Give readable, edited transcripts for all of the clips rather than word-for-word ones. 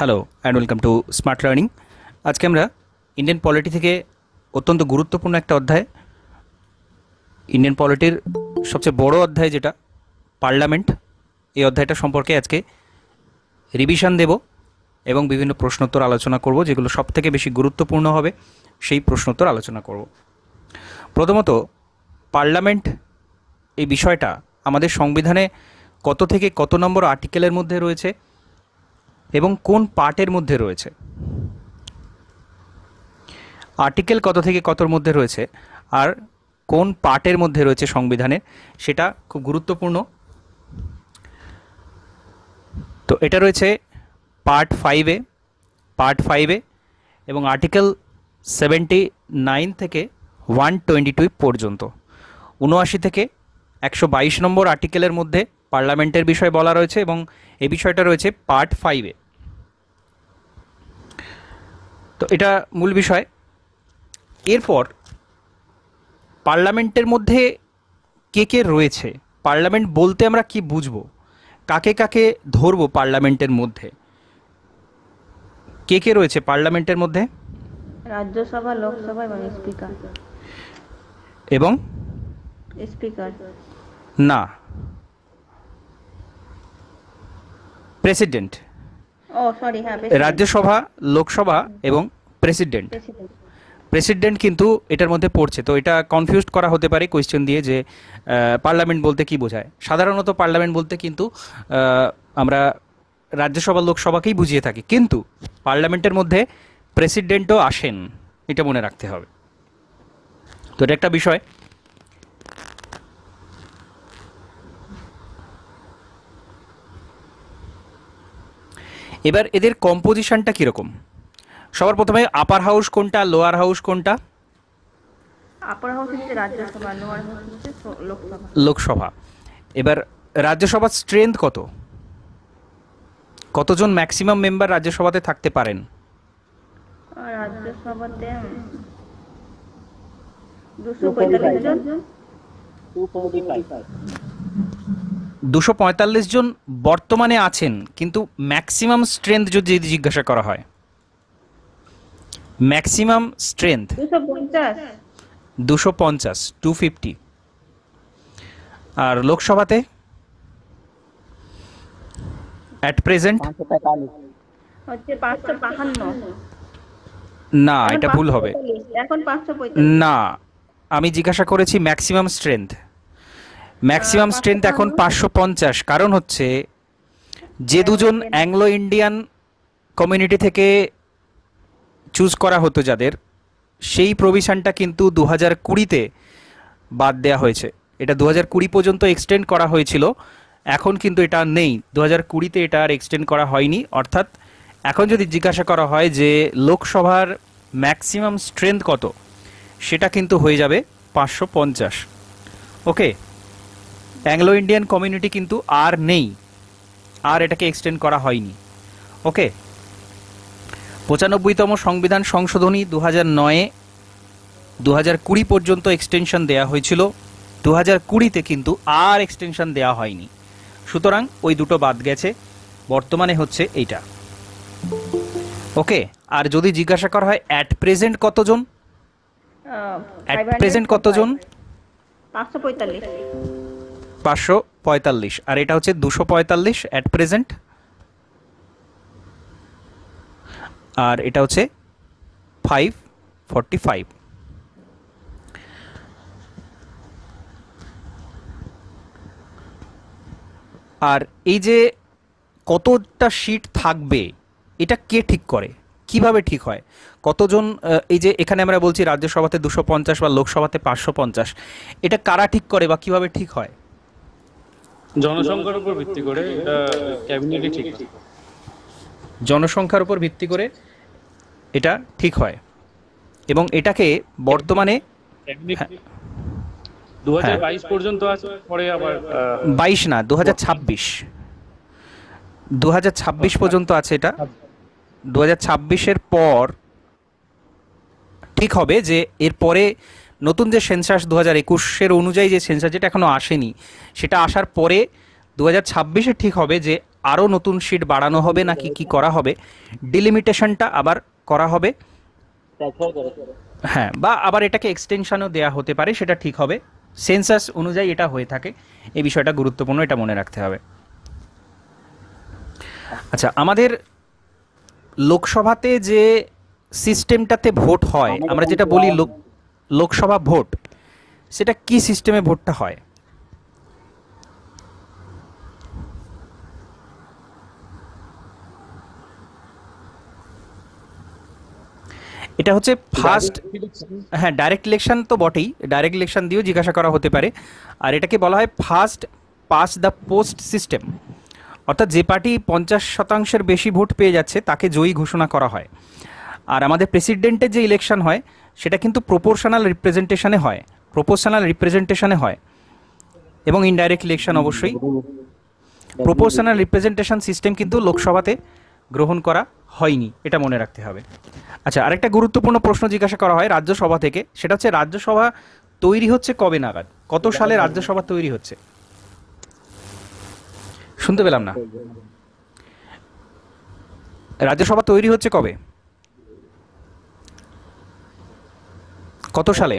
Hello and welcome to smart learning. আজকে আমরা Indian polity থেকে অত্যন্ত গুরুত্বপূর্ণ একটা অধ্যায়, ইন্ডিয়ান পলিটির সবচেয়ে বড় অধ্যায় যেটা পার্লামেন্ট, এই অধ্যায়টা সম্পর্কে আজকে রিভিশন দেব এবং বিভিন্ন প্রশ্নোত্তর আলোচনা করব, যেগুলো সবথেকে বেশি গুরুত্বপূর্ণ হবে সেই প্রশ্নোত্তর আলোচনা করব। প্রথমত, পার্লামেন্ট এই বিষয়টা আমাদের সংবিধানে কত থেকে কত নম্বর আর্টিকেলের মধ্যে রয়েছে এবং কোন পার্টের মধ্যে রয়েছে, আর্টিকেল কত থেকে কতর মধ্যে রয়েছে আর কোন পার্টের মধ্যে রয়েছে সংবিধানের, সেটা খুব গুরুত্বপূর্ণ। তো এটা রয়েছে পার্ট 5-এ এবং আর্টিকেল 79 থেকে 122 পর্যন্ত। 79 থেকে 122 নম্বর আর্টিকেলের মধ্যে পার্লামেন্টের বিষয় বলা রয়েছে এবং এই বিষয়টা রয়েছে পার্ট 5-এ। তো এটা মূল বিষয়। এরপর পার্লামেন্টের মধ্যে কে কে রয়েছে, পার্লামেন্ট বলতে আমরা কি বুঝবো, কাকে কাকে ধরবো পার্লামেন্টের মধ্যে, কে কে রয়েছে পার্লামেন্টের মধ্যে? রাজ্যসভা, লোকসভা এবং স্পিকার। এবং স্পিকার না, প্রেসিডেন্ট। ও সরি, হ্যাঁ, রাজ্যসভা, লোকসভা এবং প্রেসিডেন্ট। প্রেসিডেন্ট কিন্তু এটার মধ্যে পড়ছে। তো এটা কনফিউজ করা হতে পারে কোয়েশ্চেন দিয়ে যে পার্লামেন্ট বলতে কি বোঝায়। সাধারণত পার্লামেন্ট বলতে কিন্তু আমরা রাজ্যসভা, লোকসভাকেই বুঝিয়ে থাকি, কিন্তু পার্লামেন্টের মধ্যে প্রেসিডেন্টও আসেন, এটা মনে রাখতে হবে। তো এটা একটা বিষয়। এবার এদের কম্পোজিশনটা কীরকম? সবার প্রথমে আপার হাউস কোনটা, লোয়ার হাউস কোনটা? আপার হাউস হচ্ছে রাজ্যসভা, লোয়ার হাউস হচ্ছে লোকসভা। লোকসভা। এবার রাজ্যসভার স্ট্রেংথ কত, কতজন ম্যাক্সিমাম মেম্বার রাজ্যসভাতে থাকতে পারেন? রাজ্যসভাতে 245 জন। 245 জন বর্তমানে আছেন, কিন্তু ম্যাক্সিমাম স্ট্রেংথ যদি জিজ্ঞাসা করা হয়, ম্যাক্সিমাম স্ট্রেংথ 250, 250। আর লোকসভাতে অ্যাট প্রেজেন্ট হচ্ছে 552। না, এটা ভুল হবে। এখন 545। না, আমি জিজ্ঞাসা করেছি ম্যাক্সিমাম স্ট্রেংথ। ম্যাক্সিমাম স্ট্রেংথ এখন 550। কারণ হচ্ছে যে দুজন অ্যাংলো ইন্ডিয়ান কমিউনিটি থেকে চুজ করা হতো যাদের, সেই প্রভিশনটা কিন্তু 2020-তে বাদ দেওয়া হয়েছে। এটা 2020 পর্যন্ত এক্সটেন্ড করা হয়েছিল, এখন কিন্তু এটা নেই। 2020-তে এটা আর এক্সটেন্ড করা হয়নি। অর্থাৎ এখন যদি জিজ্ঞাসা করা হয় যে লোকসভার ম্যাক্সিমাম স্ট্রেংথ কত, সেটা কিন্তু হয়ে যাবে 550। ওকে, অ্যাংলো ইন্ডিয়ান কমিউনিটি কিন্তু আর নেই, আর এটাকে এক্সটেন্ড করা হয়নি। ওকে, 95তম সংবিধান সংশোধনী 2009-এ 2020 পর্যন্ত এক্সটেনশন দেওয়া হয়েছিল, 2020-তে কিন্তু আর এক্সটেনশন দেওয়া হয়নি। সুতরাং ওই দুটো বাদ গেছে, বর্তমানে হচ্ছে এইটা। ওকে, আর যদি জিজ্ঞাসা করা হয় অ্যাট প্রেজেন্ট কতজন, অ্যাট প্রেজেন্ট কতজন? 545। 545, আর এটা হচ্ছে 245 অ্যাট প্রেজেন্ট, আর এটা হচ্ছে 545। আর এই যে কতটা সিট থাকবে, এটা কে ঠিক করে, কিভাবে ঠিক হয়, কতজন? এই যে এখানে আমরা বলছি রাজ্যসভাতে 250 বা লোকসভাতে 550, এটা কারা ঠিক করে বা কিভাবে ঠিক হয়? জনসংখ্যার উপর ভিত্তি করে এটা ক্যাবিনেটই ঠিক করে। জনসংখ্যার উপর ভিত্তি করে এটা ঠিক হয় এবং এটাকে বর্তমানে 2022 পর্যন্ত আছে, পরে আবার 22 না, 2026 পর্যন্ত আছে। এটা 2026-এর পর ঠিক হবে যে এরপরে নতুন যে সেন্সাস 2021-এর অনুযায়ী যে সেন্সাস, যেটা এখনো আসেনি, সেটা আসার পরে 2026-এ ঠিক হবে যে আরও নতুন সিট বাড়ানো হবে নাকি কি করা হবে, ডিলিমিটেশনটা আবার করা হবে। হ্যাঁ, বা আবার এটাকে এক্সটেনশনও দেওয়া হতে পারে, সেটা ঠিক হবে। সেন্সাস অনুযায়ী এটা হয়ে থাকে, এই বিষয়টা গুরুত্বপূর্ণ, এটা মনে রাখতে হবে। আচ্ছা, আমাদের লোকসভাতে যে সিস্টেমটাতে ভোট হয়, আমরা যেটা বলি লোকসভা ভোট, সেটা কি সিস্টেমে ভোটটা হয়? এটা হচ্ছে ফার্স্ট, হ্যাঁ ডাইরেক্ট ইলেকশন তো বটেই, ডাইরেক্ট ইলেকশন দিয়েও জিজ্ঞাসা করা হতে পারে। আর এটাকে বলা হয় first pass the post system, অর্থাৎ যে পার্টি 50% বেশি ভোট পেয়ে যাচ্ছে তাকে জয়ী ঘোষণা করা হয়। আর আমাদের প্রেসিডেন্টের যে ইলেকশন হয় সেটা কিন্তু প্রপোর্শনাল রিপ্রেজেন্টেশনে হয়, এবং ইনডাইরেক্ট ইলেকশন অবশ্যই। প্রপোর্শনাল রিপ্রেজেন্টেশন সিস্টেম কিন্তু লোকসভাতে গ্রহণ করা হয়নি, এটা মনে রাখতে হবে। আচ্ছা, আরেকটা গুরুত্বপূর্ণ প্রশ্ন জিজ্ঞাসা করা হয় রাজ্যসভা থেকে, সেটা হচ্ছে রাজ্যসভা তৈরি হচ্ছে কবে নাগাদ, কত সালে রাজ্যসভা তৈরি হচ্ছে? শুনতে পেলাম না। রাজ্যসভা তৈরি হচ্ছে কবে, কত সালে?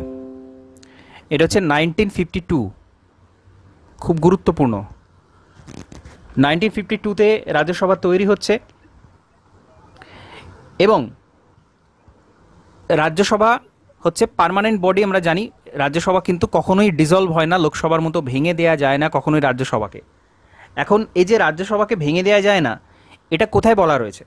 এটা হচ্ছে 1952, খুব গুরুত্বপূর্ণ। 1952-তে রাজ্যসভা তৈরি হচ্ছে, এবং রাজ্যসভা হচ্ছে পার্মানেন্ট বডি। আমরা জানি রাজ্যসভা কিন্তু কখনোই ডিসলভ হয় না, লোকসভার মতো ভেঙে দেওয়া যায় না কখনোই রাজ্যসভাকে। এখন এই যে রাজ্যসভাকে ভেঙে দেওয়া যায় না, এটা কোথায় বলা রয়েছে?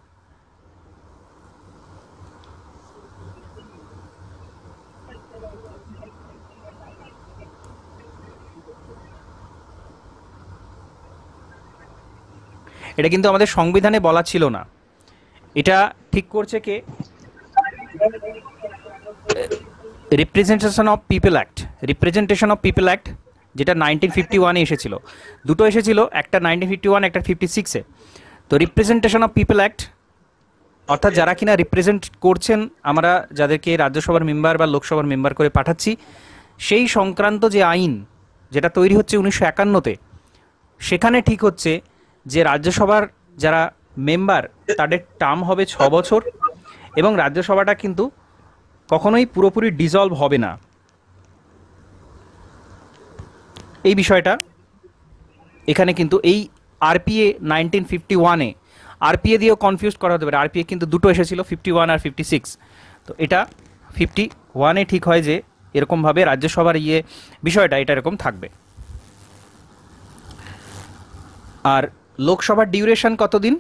এটা কিন্তু আমাদের সংবিধানে বলা ছিল না, এটা ঠিক করছে কে? রিপ্রেজেন্টেশন অফ পিপল অ্যাক্ট, যেটা 1951-এ এসেছিল। দুটো এসেছিল, একটা 1951, একটা 56-এ। তো রিপ্রেজেন্টেশন অফ পিপল অ্যাক্ট, অর্থাৎ যারা কিনা রিপ্রেজেন্ট করছেন, আমরা যাদেরকে রাজ্যসভার মেম্বার বা লোকসভার মেম্বার করে পাঠাচ্ছি, সেই সংক্রান্ত যে আইন যেটা তৈরি হচ্ছে 1951-তে, সেখানে ঠিক হচ্ছে যে রাজ্যসভার যারা মেম্বার তাদের টার্ম হবে 6 বছর, এবং রাজ্যসভাটা কিন্তু কখনোই পুরোপুরি ডিসলভ হবে না। এই বিষয়টা এখানে কিন্তু এই আরপিএ 1951-এ, আরপিএ দিয়েও কনফিউজ করা হতে পারে, আরপিএ কিন্তু দুটো এসেছিল, 51 আর 56। তো এটা 51-এ ঠিক হয় যে এরকমভাবে রাজ্যসভার বিষয়টা এটা এরকম থাকবে। আর লোকসভার ডিউরেশন কতদিন?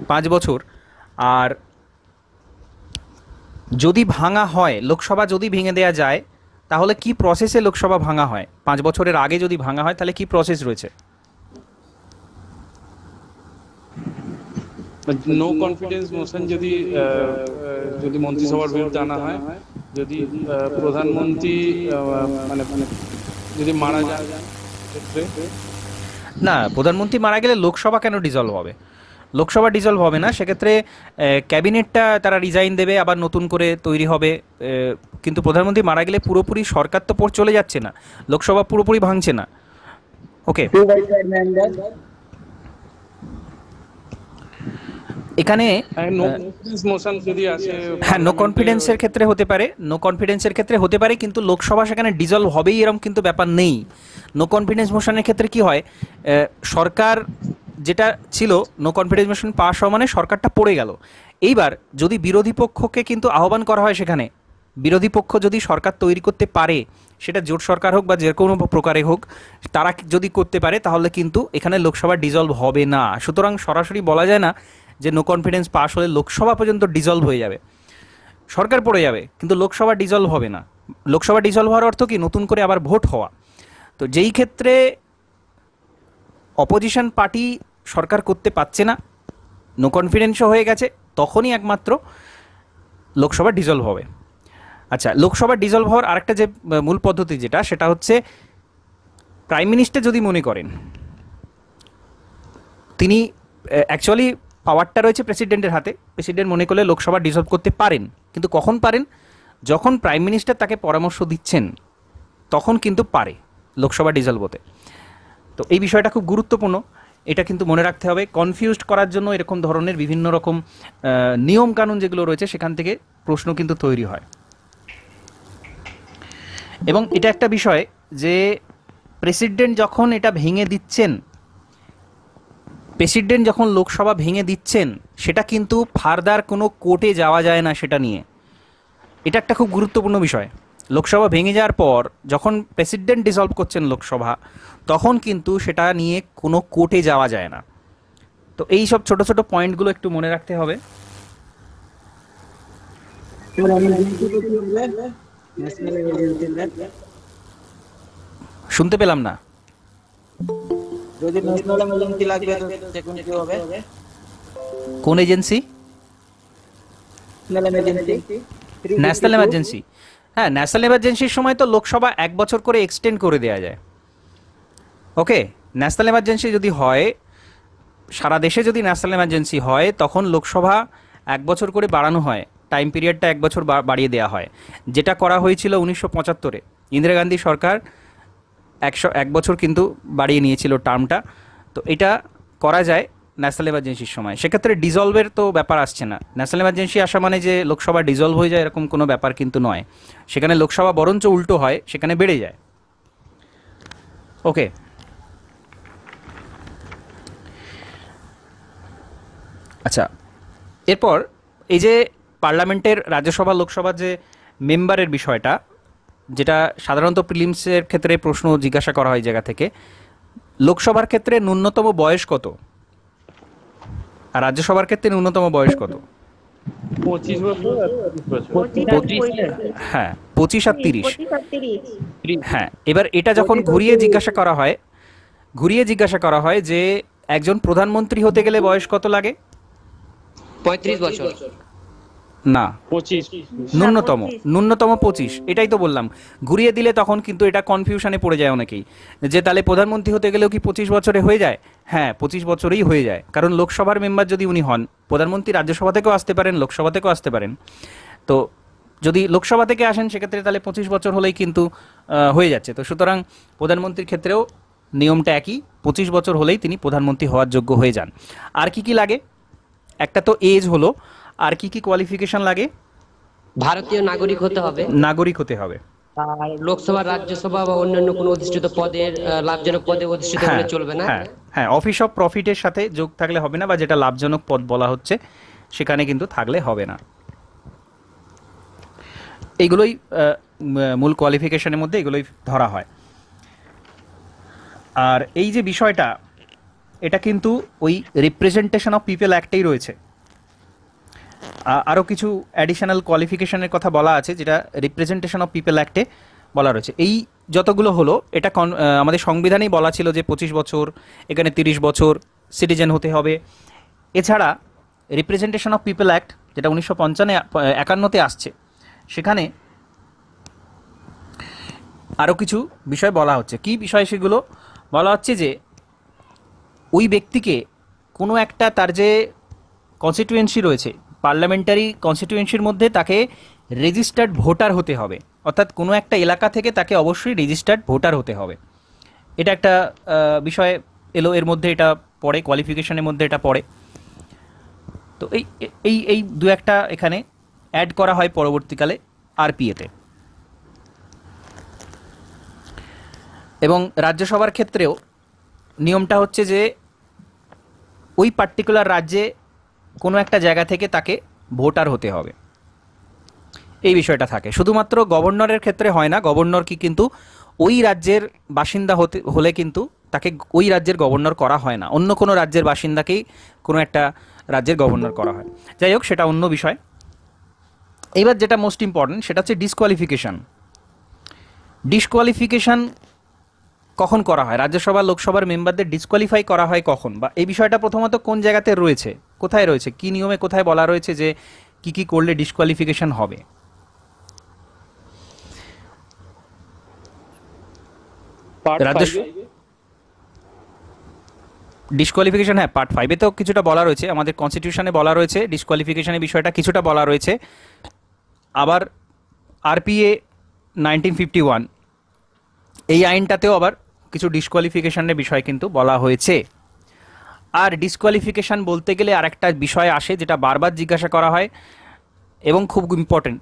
5 বছর। আর যদি ভাঙা হয়, লোকসভা যদি ভেঙে দেওয়া যায়, তাহলে কি প্রসেসে লোকসভা ভাঙা হয়? 5 বছরের আগে যদি ভাঙা হয় তাহলে কি প্রসেস রয়েছে? নো কনফিডেন্স মোশন যদি মন্ত্রিসভার বিরুদ্ধে আনা হয়, যদি প্রধানমন্ত্রী মানে যদি মারা যায়, না, প্রধানমন্ত্রী মারা গেলে লোকসভা কেন ডিসলভ হবে? লোকসভা ডিসলভ হবে না, সেক্ষেত্রে ক্যাবিনেটটা তারা রিজাইন দেবে, আবার নতুন করে তৈরি হবে। কিন্তু প্রধানমন্ত্রী মারা গেলে পুরোপুরি সরকার তো চলে যাচ্ছে না, লোকসভা পুরোপুরি ভাঙছে না। ওকে, এখানে হ্যাঁ, নো কনফিডেন্সের ক্ষেত্রে হতে পারে, কিন্তু লোকসভা সেখানে ডিসলভ হবেই এরকম কিন্তু ব্যাপার নেই। নো কনফিডেন্স মোশনের ক্ষেত্রে কি হয়, সরকার যেটা ছিল, নো কনফিডেন্স মোশন পাস হওয়া মানে সরকারটা পড়ে গেল। এইবার যদি বিরোধী পক্ষকে কিন্তু আহ্বান করা হয়, সেখানে বিরোধী পক্ষ যদি সরকার তৈরি করতে পারে, সেটা জোট সরকার হোক বা যে কোনো প্রকারে হোক, তারা যদি করতে পারে, তাহলে কিন্তু এখানে লোকসভা ডিসলভ হবে না। সুতরাং সরাসরি বলা যায় না যে নো কনফিডেন্স পাস হলে লোকসভা পর্যন্ত ডিসলভ হয়ে যাবে, সরকার পড়ে যাবে, কিন্তু লোকসভা ডিসলভ হবে না। লোকসভা ডিসলভ হওয়ার অর্থ কি? নতুন করে আবার ভোট হওয়া। তো যেই ক্ষেত্রে অপোজিশন পার্টি সরকার করতে পারছে না, নো কনফিডেন্সও হয়ে গেছে, তখনই একমাত্র লোকসভা ডিসলভ হবে। আচ্ছা, লোকসভা ডিসলভ হওয়ার আরেকটা যে মূল পদ্ধতি যেটা, সেটা হচ্ছে প্রাইম মিনিস্টার যদি মনে করেন, তিনি অ্যাকচুয়ালি পাওয়ারটা রয়েছে প্রেসিডেন্টের হাতে, প্রেসিডেন্ট মনে করলে লোকসভা ডিসলভ করতে পারেন, কিন্তু কখন পারেন? যখন প্রাইম মিনিস্টার তাকে পরামর্শ দিচ্ছেন তখন কিন্তু পারে। লোকসভা ডিজলভ হতে। তো এই বিষয়টা খুব গুরুত্বপূর্ণ, এটা কিন্তু মনে রাখতে হবে। কনফিউজড করার জন্য এরকম ধরনের বিভিন্ন রকম নিয়ম কানুন যেগুলো রয়েছে সেখান থেকে প্রশ্ন কিন্তু তৈরি হয়। এবং এটা একটা বিষয় যে প্রেসিডেন্ট যখন এটা ভেঙে দিচ্ছেন, প্রেসিডেন্ট যখন লোকসভা ভেঙে দিচ্ছেন, সেটা কিন্তু ফার্দার কোনো কোর্টে যাওয়া যায় না সেটা নিয়ে। এটা একটা খুব গুরুত্বপূর্ণ বিষয়। লোকসভা ভেঙে যাওয়ার পর যখন প্রেসিডেন্ট ডিসলভ করছেন লোকসভা, তখন কিন্তু সেটা নিয়ে কোনো কোর্টে যাওয়া যায় না। তো এই সব ছোট ছোট পয়েন্টগুলো একটু মনে রাখতে হবে। শুনতে পেলাম না। যদি ন্যাশনাল এমার্জেন্সি লাগবে তো তখন কি হবে? কোন agency? National emergency. National emergency, হ্যাঁ, ন্যাশনাল এমার্জেন্সির সময় তো লোকসভা 1 বছর করে এক্সটেন্ড করে দেওয়া যায়। ওকে, ন্যাশনাল এমার্জেন্সি যদি হয়, সারা দেশে যদি ন্যাশনাল এমার্জেন্সি হয়, তখন লোকসভা 1 বছর করে বাড়ানো হয়, টাইম পিরিয়ডটা 1 বছর বাড়িয়ে দেওয়া হয়, যেটা করা হয়েছিল 1975-এ। ইন্দিরা গান্ধী সরকার 1 বছর কিন্তু বাড়িয়ে নিয়েছিল টার্মটা। তো এটা করা যায় ন্যাশনাল এমার্জেন্সির সময়। সেক্ষেত্রে ডিজলভের তো ব্যাপার আসছে না। ন্যাশনাল এমার্জেন্সি আসা মানে যে লোকসভা ডিজলভ হয়ে যায় এরকম কোনো ব্যাপার কিন্তু নয়। সেখানে লোকসভা বরঞ্চ উল্টো হয়, সেখানে বেড়ে যায়। ওকে, আচ্ছা, এরপর এই যে পার্লামেন্টের রাজ্যসভা লোকসভার যে মেম্বারের বিষয়টা, যেটা সাধারণত প্রিলিমসের ক্ষেত্রে প্রশ্ন জিজ্ঞাসা করা হয় জায়গা থেকে, লোকসভার ক্ষেত্রে ন্যূনতম বয়স কত আর রাজ্যসভার ক্ষেত্রে ন্যূনতম বয়স কত? 25 বছর আর 30 বছর। হ্যাঁ, 25 আর 30। হ্যাঁ, এবার এটা যখন ঘুরিয়ে জিজ্ঞাসা করা হয় যে একজন প্রধানমন্ত্রী হতে গেলে বয়স কত লাগে? 35 বছর। না, 25 ন্যূনতম 25। এটাই তো বললাম, ঘুরিয়ে দিলে তখন কিন্তু এটা কনফিউশনে পড়ে যায় অনেকেই, যে তাহলে প্রধানমন্ত্রী হতে গেলেও কি 25 বছরে হয়ে যায়? হ্যাঁ, 25 বছরেই হয়ে যায়, কারণ লোকসভার মেম্বার যদি উনি হন, প্রধানমন্ত্রী রাজ্যসভা থেকেও আসতে পারেন, লোকসভা থেকেও আসতে পারেন। তো যদি লোকসভা থেকে আসেন সেক্ষেত্রে তাহলে 25 বছর হলেই কিন্তু হয়ে যাচ্ছে। তো সুতরাং প্রধানমন্ত্রীর ক্ষেত্রেও নিয়মটা একই, 25 বছর হলেই তিনি প্রধানমন্ত্রী হওয়ার যোগ্য হয়ে যান। আর কি কি লাগে? একটা তো এজ হলো, আর কি কি কোয়ালিফিকেশন লাগে? ভারতীয় নাগরিক হতে হবে, নাগরিক হতে হবে। আর লোকসভা, রাজ্যসভা বা অন্যান্য কোনো অধিষ্ঠিত পদের, লাভজনক পদে অধিষ্ঠিত হলে চলবে না। হ্যাঁ হ্যাঁ, অফিস অফ প্রফিটের সাথে যোগ থাকলে হবে না, বা যেটা লাভজনক পদ বলা হচ্ছে সেখানে কিন্তু থাকলে হবে না। এইগুলোই মূল কোয়ালিফিকেশনের মধ্যে এগুলোই ধরা হয়। আর এই যে বিষয়টা, এটা কিন্তু ওই রিপ্রেজেন্টেশন অফ পিপল অ্যাক্টেই রয়েছে। আরও কিছু অ্যাডিশনাল কোয়ালিফিকেশনের কথা বলা আছে, যেটা রিপ্রেজেন্টেশন অফ পিপল অ্যাক্টে বলা রয়েছে। এই যতগুলো হলো, এটা আমাদের সংবিধানেই বলা ছিল যে 25 বছর, এখানে 30 বছর সিটিজেন হতে হবে। এছাড়া রিপ্রেজেন্টেশন অফ পিপল অ্যাক্ট, যেটা 1951-তে আসছে, সেখানে আরও কিছু বিষয় বলা হচ্ছে। কি বিষয় সেগুলো? বলা হচ্ছে যে ওই ব্যক্তিকে কোনো একটা তার যে কনস্টিটিউয়েন্সি রয়েছে, পার্লামেন্টারি কনস্টিটিউয়েন্সির মধ্যে তাকে রেজিস্টার্ড ভোটার হতে হবে, অর্থাৎ কোনো একটা এলাকা থেকে তাকে অবশ্যই রেজিস্টার্ড ভোটার হতে হবে। এটা একটা বিষয় এলো, এর মধ্যে এটা পড়ে, কোয়ালিফিকেশনের মধ্যে এটা পড়ে। তো এই এই এই দু একটা এখানে অ্যাড করা হয় পরবর্তীকালে আরপিএতে। এবং রাজ্যসভার ক্ষেত্রেও নিয়মটা হচ্ছে যে ওই পার্টিকুলার রাজ্যে কোনো একটা জায়গা থেকে তাকে ভোটার হতে হবে, এই বিষয়টা থাকে। শুধুমাত্র গভর্নরের ক্ষেত্রে হয় না, গভর্নর কি কিন্তু ওই রাজ্যের বাসিন্দা হলে কিন্তু তাকে ওই রাজ্যের গভর্নর করা হয় না, অন্য কোনো রাজ্যের বাসিন্দাকেই কোনো একটা রাজ্যের গভর্নর করা হয়। যাই হোক, সেটা অন্য বিষয়। এইবার যেটা মোস্ট ইম্পর্টেন্ট সেটা হচ্ছে ডিসকোয়ালিফিকেশান। ডিসকোয়ালিফিকেশান কখন করা হয়? রাজ্যসভা লোকসভার মেম্বারদের ডিসকোয়ালিফাই করা হয় কখন, বা এই বিষয়টা প্রথমত কোন জায়গাতে রয়েছে, কোথায় রয়েছে, কি নিয়মে কোথায় বলা রয়েছে যে কি কি করলে ডিসকোয়ালিফিকেশন হবে? ডিসকোয়ালিফিকেশন, হ্যাঁ, পার্ট 5-এ তো কিছুটা বলা রয়েছে, আমাদের কনস্টিটিউশনে বলা রয়েছে ডিসকোয়ালিফিকেশনের বিষয়টা কিছুটা বলা রয়েছে। আবার আরপিএ 1951 এই আইনটাতেও আবার কিছু ডিসকোয়ালিফিকেশনের বিষয় কিন্তু বলা হয়েছে। আর ডিসকোয়ালিফিকেশন বলতে গেলে আরেকটা বিষয় আসে যেটা বারবার জিজ্ঞাসা করা হয় এবং খুব ইম্পর্টেন্ট,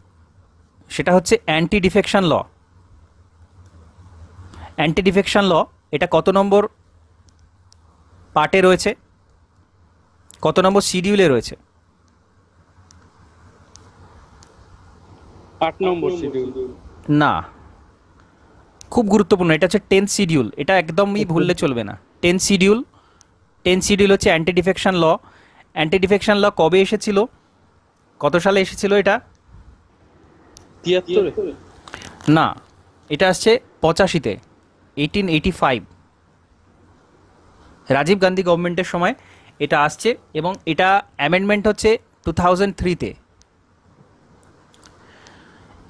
সেটা হচ্ছে anti defection law. Anti defection law এটা কত নম্বর পার্টে রয়েছে, কত নম্বর শিডিউলে রয়েছে? 8 নম্বর শিডিউল। না, খুব গুরুত্বপূর্ণ, এটা হচ্ছে 10th শিডিউল। এটা একদমই ভুললে চলবে না। 10th শিডিউল, 10th শিডিউল হচ্ছে anti defection law. Anti defection law কবে এসেছিল, কত সালে এসেছিল এটা? 73 না, এটা আসছে 85-তে, 1885। রাজীব গান্ধী গভর্নমেন্টের সময় এটা আসছে এবং এটা অ্যামেন্ডমেন্ট হচ্ছে 2003-তে।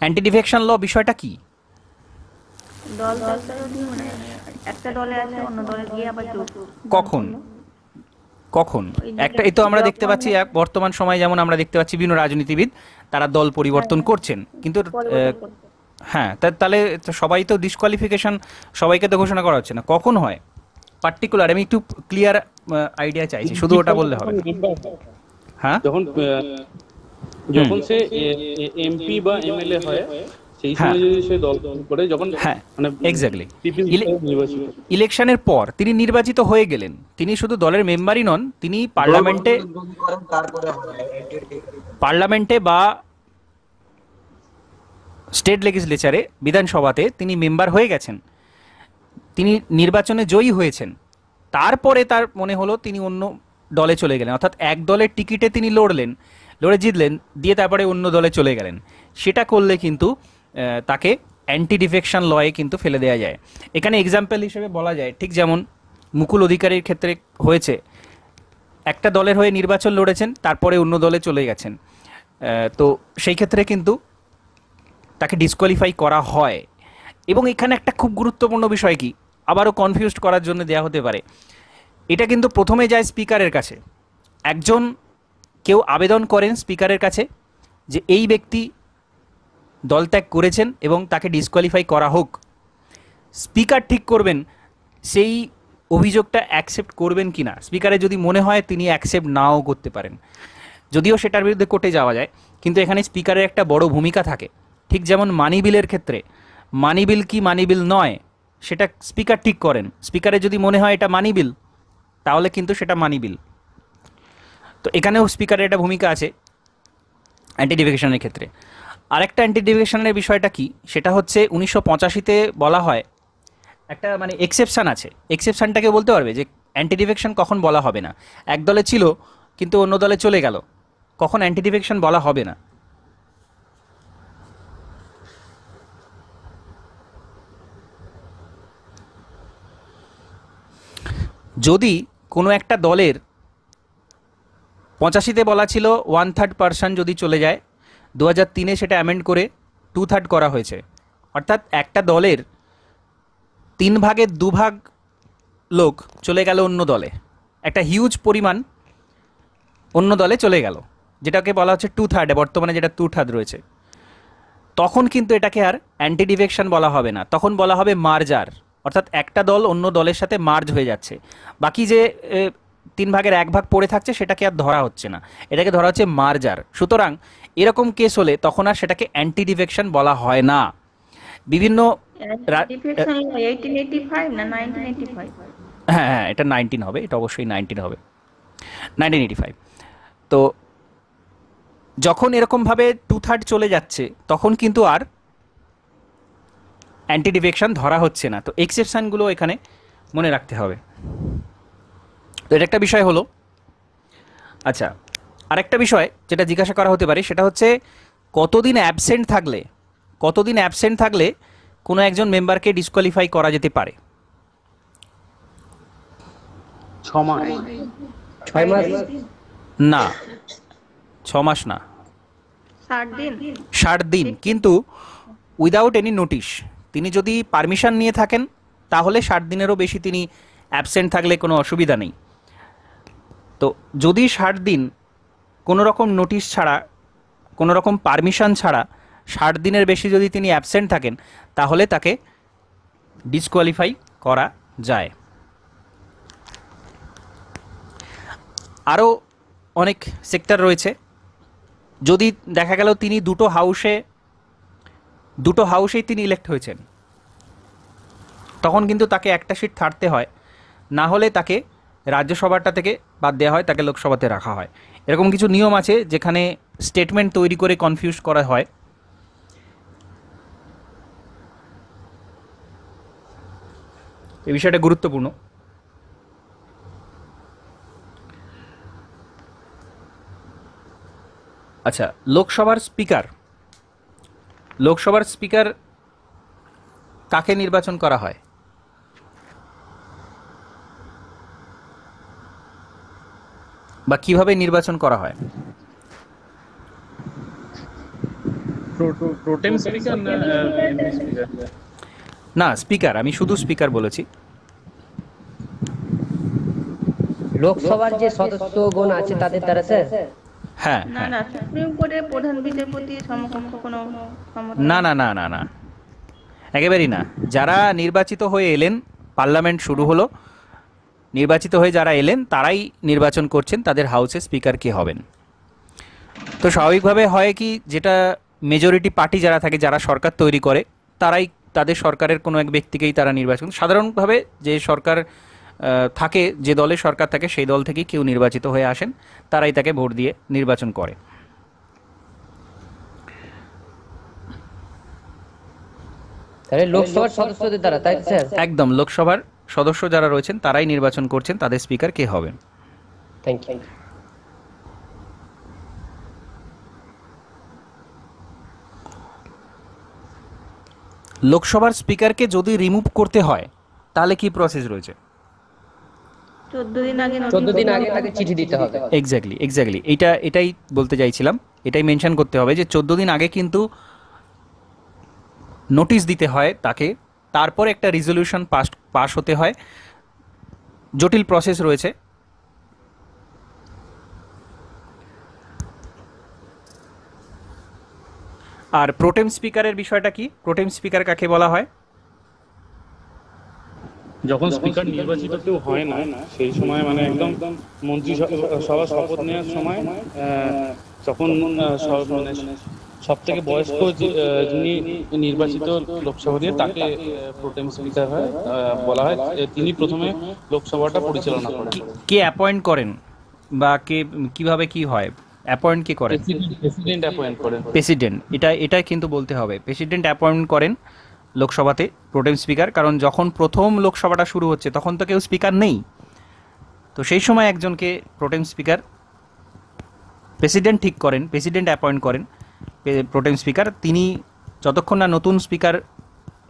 অ্যান্টি ডিফেকশন ল বিষয়টা কি? দলটা যদি মানে একটা দলে আছে অন্য দলে গিয়ে আবার কখন কখন একটা, এই তো আমরা দেখতে পাচ্ছি বর্তমান সময় যেমন আমরা দেখতে পাচ্ছি বিভিন্ন রাজনীতিবিদ তারা দল পরিবর্তন করছেন, কিন্তু হ্যাঁ তাহলে সবাই তো ডিসকোয়ালিফিকেশন, সবাইকে তো ঘোষণা করা হচ্ছে না। কখন হয় পার্টিকুলার, আমি একটু ক্লিয়ার আইডিয়া চাইছি, শুধু ওটা বললে হবে। হ্যাঁ, যখন সে এমপি বা এমএলএ হয় সেই সময় যদি সে দল করে, যখন হ্যাঁ মানে এক্স্যাক্টলি নির্বাচিত ইলেকশনের পর তিনি নির্বাচিত হয়ে গেলেন, তিনি শুধু দলের মেম্বারই নন, তিনি পার্লামেন্টে বা স্টেট লেজিসলেচারে, বিধানসভাতে তিনি মেম্বার হয়ে গেছেন, তিনি নির্বাচনে জয়ী হয়েছেন, তারপরে তার মনে হলো তিনি অন্য দলে চলে গেলেন, অর্থাৎ এক দলের টিকিটে তিনি লড়ে জিতলেন, দিয়ে তারপরে অন্য দলে চলে গেলেন, সেটা করলে কিন্তু তাকে অ্যান্টি ডিফেকশন লয়ে কিন্তু ফেলে দেওয়া যায়। এখানে এক্সাম্পল হিসেবে বলা যায়, ঠিক যেমন মুকুল অধিকারীর ক্ষেত্রে হয়েছে, একটা দলের হয়ে নির্বাচন লড়েছেন, তারপরে অন্য দলে চলে গেছেন, তো সেই ক্ষেত্রে কিন্তু তাকে ডিসকোয়ালিফাই করা হয়। এবং এখানে একটা খুব গুরুত্বপূর্ণ বিষয় কি, আবারও কনফিউজড করার জন্য দেওয়া হতে পারে, এটা কিন্তু প্রথমে যায় স্পিকারের কাছে। কেউ আবেদন করেন স্পিকারের কাছে যে এই ব্যক্তি দলত্যাগ করেছেন এবং তাকে ডিসকোয়ালিফাই করা হোক। স্পিকার ঠিক করবেন সেই অভিযোগটা অ্যাকসেপ্ট করবেন কি না। স্পিকারের যদি মনে হয় তিনি অ্যাকসেপ্ট নাও করতে পারেন, যদিও সেটার বিরুদ্ধে কোর্টে যাওয়া যায়, কিন্তু এখানে স্পিকারের একটা বড় ভূমিকা থাকে। ঠিক যেমন মানি বিলের ক্ষেত্রে মানি বিল কি মানি বিল নয় সেটা স্পিকার ঠিক করেন। স্পিকারের যদি মনে হয় এটা মানি বিল, তাহলে কিন্তু সেটা মানি বিল। তো এখানেও স্পিকারের একটা ভূমিকা আছে অ্যান্টি ডিফেকশনের ক্ষেত্রে। আরেকটা অ্যান্টি ডিফেকশনের বিষয়টা কি, সেটা হচ্ছে 1985-তে বলা হয় একটা মানে এক্সেপশান আছে। এক্সেপশানটাকে বলতে পারবে যে অ্যান্টি ডিফেকশন কখন বলা হবে না? এক দলে ছিল কিন্তু অন্য দলে চলে গেল, কখন অ্যান্টি ডিফেকশন বলা হবে না? যদি কোনো একটা দলের 85-তে বলা ছিল 1/3 পার্সন যদি চলে যায়, 2003-এ সেটা অ্যামেন্ড করে 2/3 করা হয়েছে, অর্থাৎ একটা দলের 3 ভাগের 2 ভাগ লোক চলে গেল অন্য দলে, একটা হিউজ পরিমাণ অন্য দলে চলে গেল, যেটাকে বলা হচ্ছে 2/3, বর্তমানে যেটা 2/3 রয়েছে। তখন কিন্তু এটাকে আর অ্যান্টি ডিফেকশন বলা হবে না, তখন বলা হবে মার্জার, অর্থাৎ একটা দল অন্য দলের সাথে মার্জ হয়ে যাচ্ছে, বাকি যে 3 ভাগের 1 ভাগ পড়ে থাকছে সেটাকে আর ধরা হচ্ছে না, এটাকে ধরা হচ্ছে মার্জার। সুতরাং এরকম কেস হলে তখন আর সেটাকে অ্যান্টি ডিফেকশন বলা হয় না। বিভিন্ন ডিফেকশন 1885 না 1985? হ্যাঁ হ্যাঁ, এটা 19 হবে, এটা অবশ্যই 19 হবে, 1985। তো যখন এরকমভাবে 2/3 চলে যাচ্ছে তখন কিন্তু আর অ্যান্টি ডিফেকশন ধরা হচ্ছে না। তো এক্সেপশানগুলো এখানে মনে রাখতে হবে। তো এটা একটা বিষয় হলো। আচ্ছা, আরেকটা বিষয় যেটা জিজ্ঞাসা করা হতে পারে সেটা হচ্ছে কতদিন অ্যাবসেন্ট থাকলে কোনো একজন মেম্বারকে ডিসকোয়ালিফাই করা যেতে পারে? 6 মাস। 6 মাস না, 6 মাস না, 60 দিন, কিন্তু উইদাউট এনি নোটিশ। তিনি যদি পারমিশন নিয়ে থাকেন তাহলে 60 দিনেরও বেশি তিনি অ্যাবসেন্ট থাকলে কোনো অসুবিধা নেই। তো যদি 60 দিন কোনো রকম নোটিশ ছাড়া, কোনো রকম পারমিশন ছাড়া 60 দিনের বেশি যদি তিনি অ্যাবসেন্ট থাকেন, তাহলে তাকে ডিসকোয়ালিফাই করা যায়। আরও অনেক সেক্টর রয়েছে। যদি দেখা গেল তিনি দুটো হাউসেই তিনি ইলেক্ট হয়েছেন, তখন কিন্তু তাকে একটা সিট ছাড়তে হয়, না হলে তাকে রাজ্যসভাটা থেকে বাদ দেওয়া হয়, তাকে লোকসভাতে রাখা হয়। এরকম কিছু নিয়ম আছে যেখানে স্টেটমেন্ট তৈরি করে কনফিউজ করা হয়। এই বিষয়টা গুরুত্বপূর্ণ। আচ্ছা, লোকসভার স্পিকার কাকে নির্বাচন করা হয়? বা কিভাবে নির্বাচন করা হয়? প্রোটেম স্পিকার না এমপি স্পিকার? না, স্পিকার, আমি শুধু স্পিকার বলেছি। লোকসভার যে সদস্যগণ আছে তাদের দ্বারা স্যার? হ্যাঁ না না, সুপ্রিম কোর্টের প্রধান বিচারপতি সমকক্ষ কোনো ক্ষমতা না না না না না, একেবারেই না। যারা নির্বাচিত হয়ে এলেন, পার্লামেন্ট শুরু হলো, নির্বাচিত হয়ে যারা এলেন তারাই নির্বাচন করছেন তাদের হাউসে স্পিকার কে হবেন। তো স্বাভাবিকভাবে হয় কি, যেটা মেজরিটি পার্টি যারা থাকে, যারা সরকার তৈরি করে, তারাই তাদের সরকারের কোনো এক ব্যক্তিকেই তারা নির্বাচন, সাধারণভাবে যে সরকার থাকে, যে দলের সরকার থাকে সেই দল থেকেই কেউ নির্বাচিত হয়ে আসেন, তারাই তাকে ভোট দিয়ে নির্বাচন করে। তাহলে লোকসভার সদস্যদের দ্বারা, তাই তো স্যার? একদম, লোকসভার সদস্য যারা রয়েছেন তারাই নির্বাচন করছেন তাদের স্পিকার কে হবেন। Thank you. লোকসভার স্পিকারকে যদি রিমুভ করতে হয় তাহলে কি প্রসেস রয়েছে? 14 দিন আগে তাকে চিঠি দিতে হবে। এক্স্যাক্টলি এটাই বলতে চাইছিলাম, এটাই মেনশন করতে হবে যে 14 দিন আগে কিন্তু নোটিশ দিতে হয় তাকে, তারপর একটা রেজলিউশন পাস হতে হয়, জটিল প্রসেস রয়েছে। আর প্রোটেম স্পিকারের বিষয়টা কি? প্রোটেম স্পিকার কাকে বলা হয়? যখন স্পিকার নির্বাচিত কেউ হয় না সেই সময়, মানে একদম মন্ত্রিসভা শপথ নেওয়ার সময়, তখন মানে সব থেকে বয়স্ক যিনি নির্বাচিত লোকসভা দিয়ে, তাকে প্রোটেম স্পিকার হয় বলা হয়। তিনি প্রথমে লোকসভাটা পরিচালনা করেন। কে অ্যাপয়েন্ট করেন বা কে কিভাবে কি হয়? অ্যাপয়েন্ট কে করেন? প্রেসিডেন্ট অ্যাপয়েন্ট করেন। প্রেসিডেন্ট, এটা কিন্তু বলতে হবে, প্রেসিডেন্ট অ্যাপয়েন্ট করেন লোকসভাতে প্রোটেম স্পিকার। কারণ যখন প্রথম লোকসভাটা শুরু হচ্ছে তখন তো কেউ স্পিকার নেই, তো সেই সময় একজনকে প্রোটেম স্পিকার প্রেসিডেন্ট ঠিক করেন, প্রেসিডেন্ট অ্যাপয়েন্ট করেন প্রোটেম স্পিকার। তিনি যতক্ষণ না নতুন স্পিকার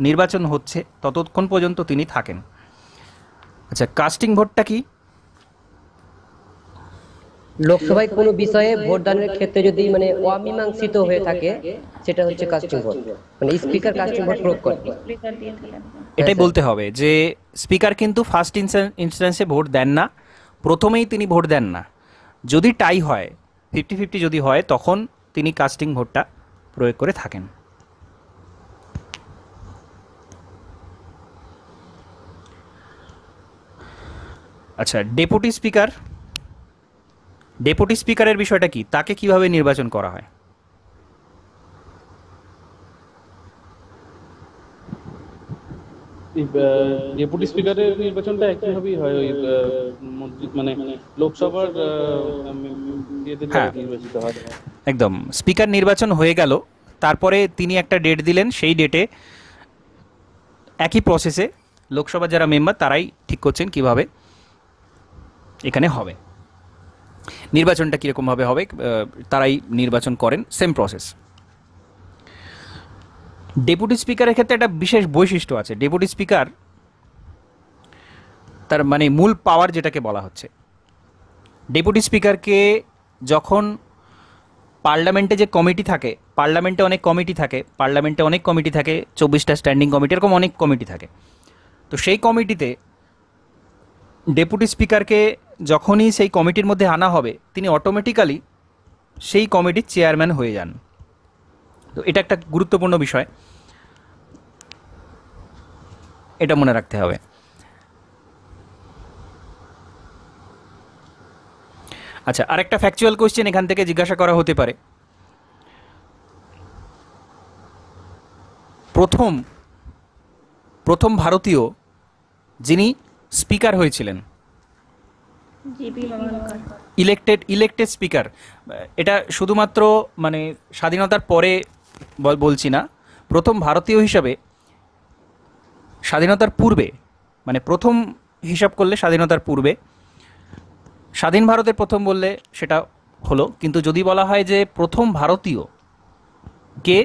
নির্বাচন হচ্ছে ততক্ষণ পর্যন্ত তিনি থাকেন। আচ্ছা, কাস্টিং ভোটটা কি? লোকসভায় কোনো বিষয়ে ভোটদানের ক্ষেত্রে যদি মানে অমীমাংসিত হয়ে থাকে, সেটা হচ্ছে কাস্টিং ভোট। মানে স্পিকার কাস্টিং ভোট প্রয়োগ করে। স্পিকার দিয়ে থাকেন। এটাই বলতে হবে যে স্পিকার কিন্তু ফার্স্ট ইনস্ট্যান্সে ভোট দেন না, প্রথমেই তিনি ভোট দেন না। যদি টাই হয়, 50-50 যদি হয়, তখন তিনি কাস্টিং ভোটটা প্রয়োগ করে থাকেন। আচ্ছা, ডেপুটি স্পিকারের বিষয়টা কি? তাকে কিভাবে নির্বাচন করা হয়? ডেপুটি স্পিকারের নির্বাচনটা একইভাবেই হয়, ওই মানে লোকসভার নির্বাচিত হয়। একদম, স্পিকার নির্বাচন হয়ে গেল, তারপরে তিনি একটা ডেট দিলেন, সেই ডেটে একই প্রসেসে লোকসভার যারা মেম্বার তারাই ঠিক করছেন কিভাবে এখানে হবে, নির্বাচনটা কীরকমভাবে হবে, তারাই নির্বাচন করেন, সেম প্রসেস। ডেপুটি স্পিকারের ক্ষেত্রে একটা বিশেষ বৈশিষ্ট্য আছে। ডেপুটি স্পিকার, তার মানে মূল পাওয়ার যেটাকে বলা হচ্ছে, ডেপুটি স্পিকারকে যখন পার্লামেন্টে যে কমিটি থাকে, পার্লামেন্টে অনেক কমিটি থাকে, 24টা স্ট্যান্ডিং কমিটি, এরকম অনেক কমিটি থাকে। তো সেই কমিটিতে ডেপুটি স্পিকারকে যখনই সেই কমিটির মধ্যে আনা হবে, তিনি অটোমেটিক্যালি সেই কমিটির চেয়ারম্যান হয়ে যান। তো এটা একটা গুরুত্বপূর্ণ বিষয়। এটা মনে রাখতে হবে। আচ্ছা, আরেকটা ফ্যাকচুয়াল কোশ্চেন এখান থেকে জিজ্ঞাসা করা হতে পারে, প্রথম ভারতীয় যিনি স্পিকার হয়েছিলেন, জিবি মামলাকার। ইলেক্টেড স্পিকার, এটা শুধুমাত্র মানে স্বাধীনতার পরে বলছি না, প্রথম ভারতীয় হিসাবে স্বাধীনতার পূর্বে, মানে প্রথম হিসাব করলে স্বাধীনতার পূর্বে, স্বাধীন ভারতের প্রথম বললে সেটা হলো, কিন্তু যদি বলা হয় যে প্রথম ভারতীয় কে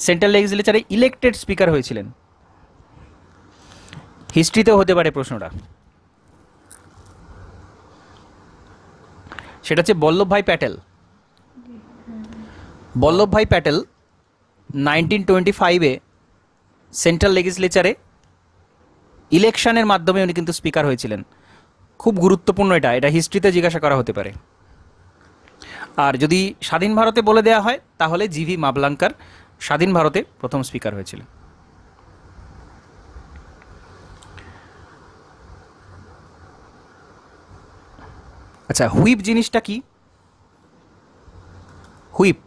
সেন্ট্রাল লেজিসলেচারে ইলেক্টেড স্পিকার হয়েছিলেন, হিস্ট্রিতেও হতে পারে প্রশ্নটা, সেটা হচ্ছে বল্লভভাই প্যাটেল। বল্লভভাই প্যাটেল 1925-এ সেন্ট্রাল লেজিসলেচারে ইলেকশনের মাধ্যমে উনি কিন্তু স্পিকার হয়েছিলেন। খুব গুরুত্বপূর্ণ, এটা হিস্ট্রিতে জিজ্ঞাসা করা হতে পারে। আর যদি স্বাধীন ভারতে বলে দেওয়া হয় তাহলে জিভি মাবলাঙ্কার স্বাধীন ভারতে প্রথম স্পিকার হয়েছিলেন। আচ্ছা, হুইপ জিনিসটা কি? হুইপ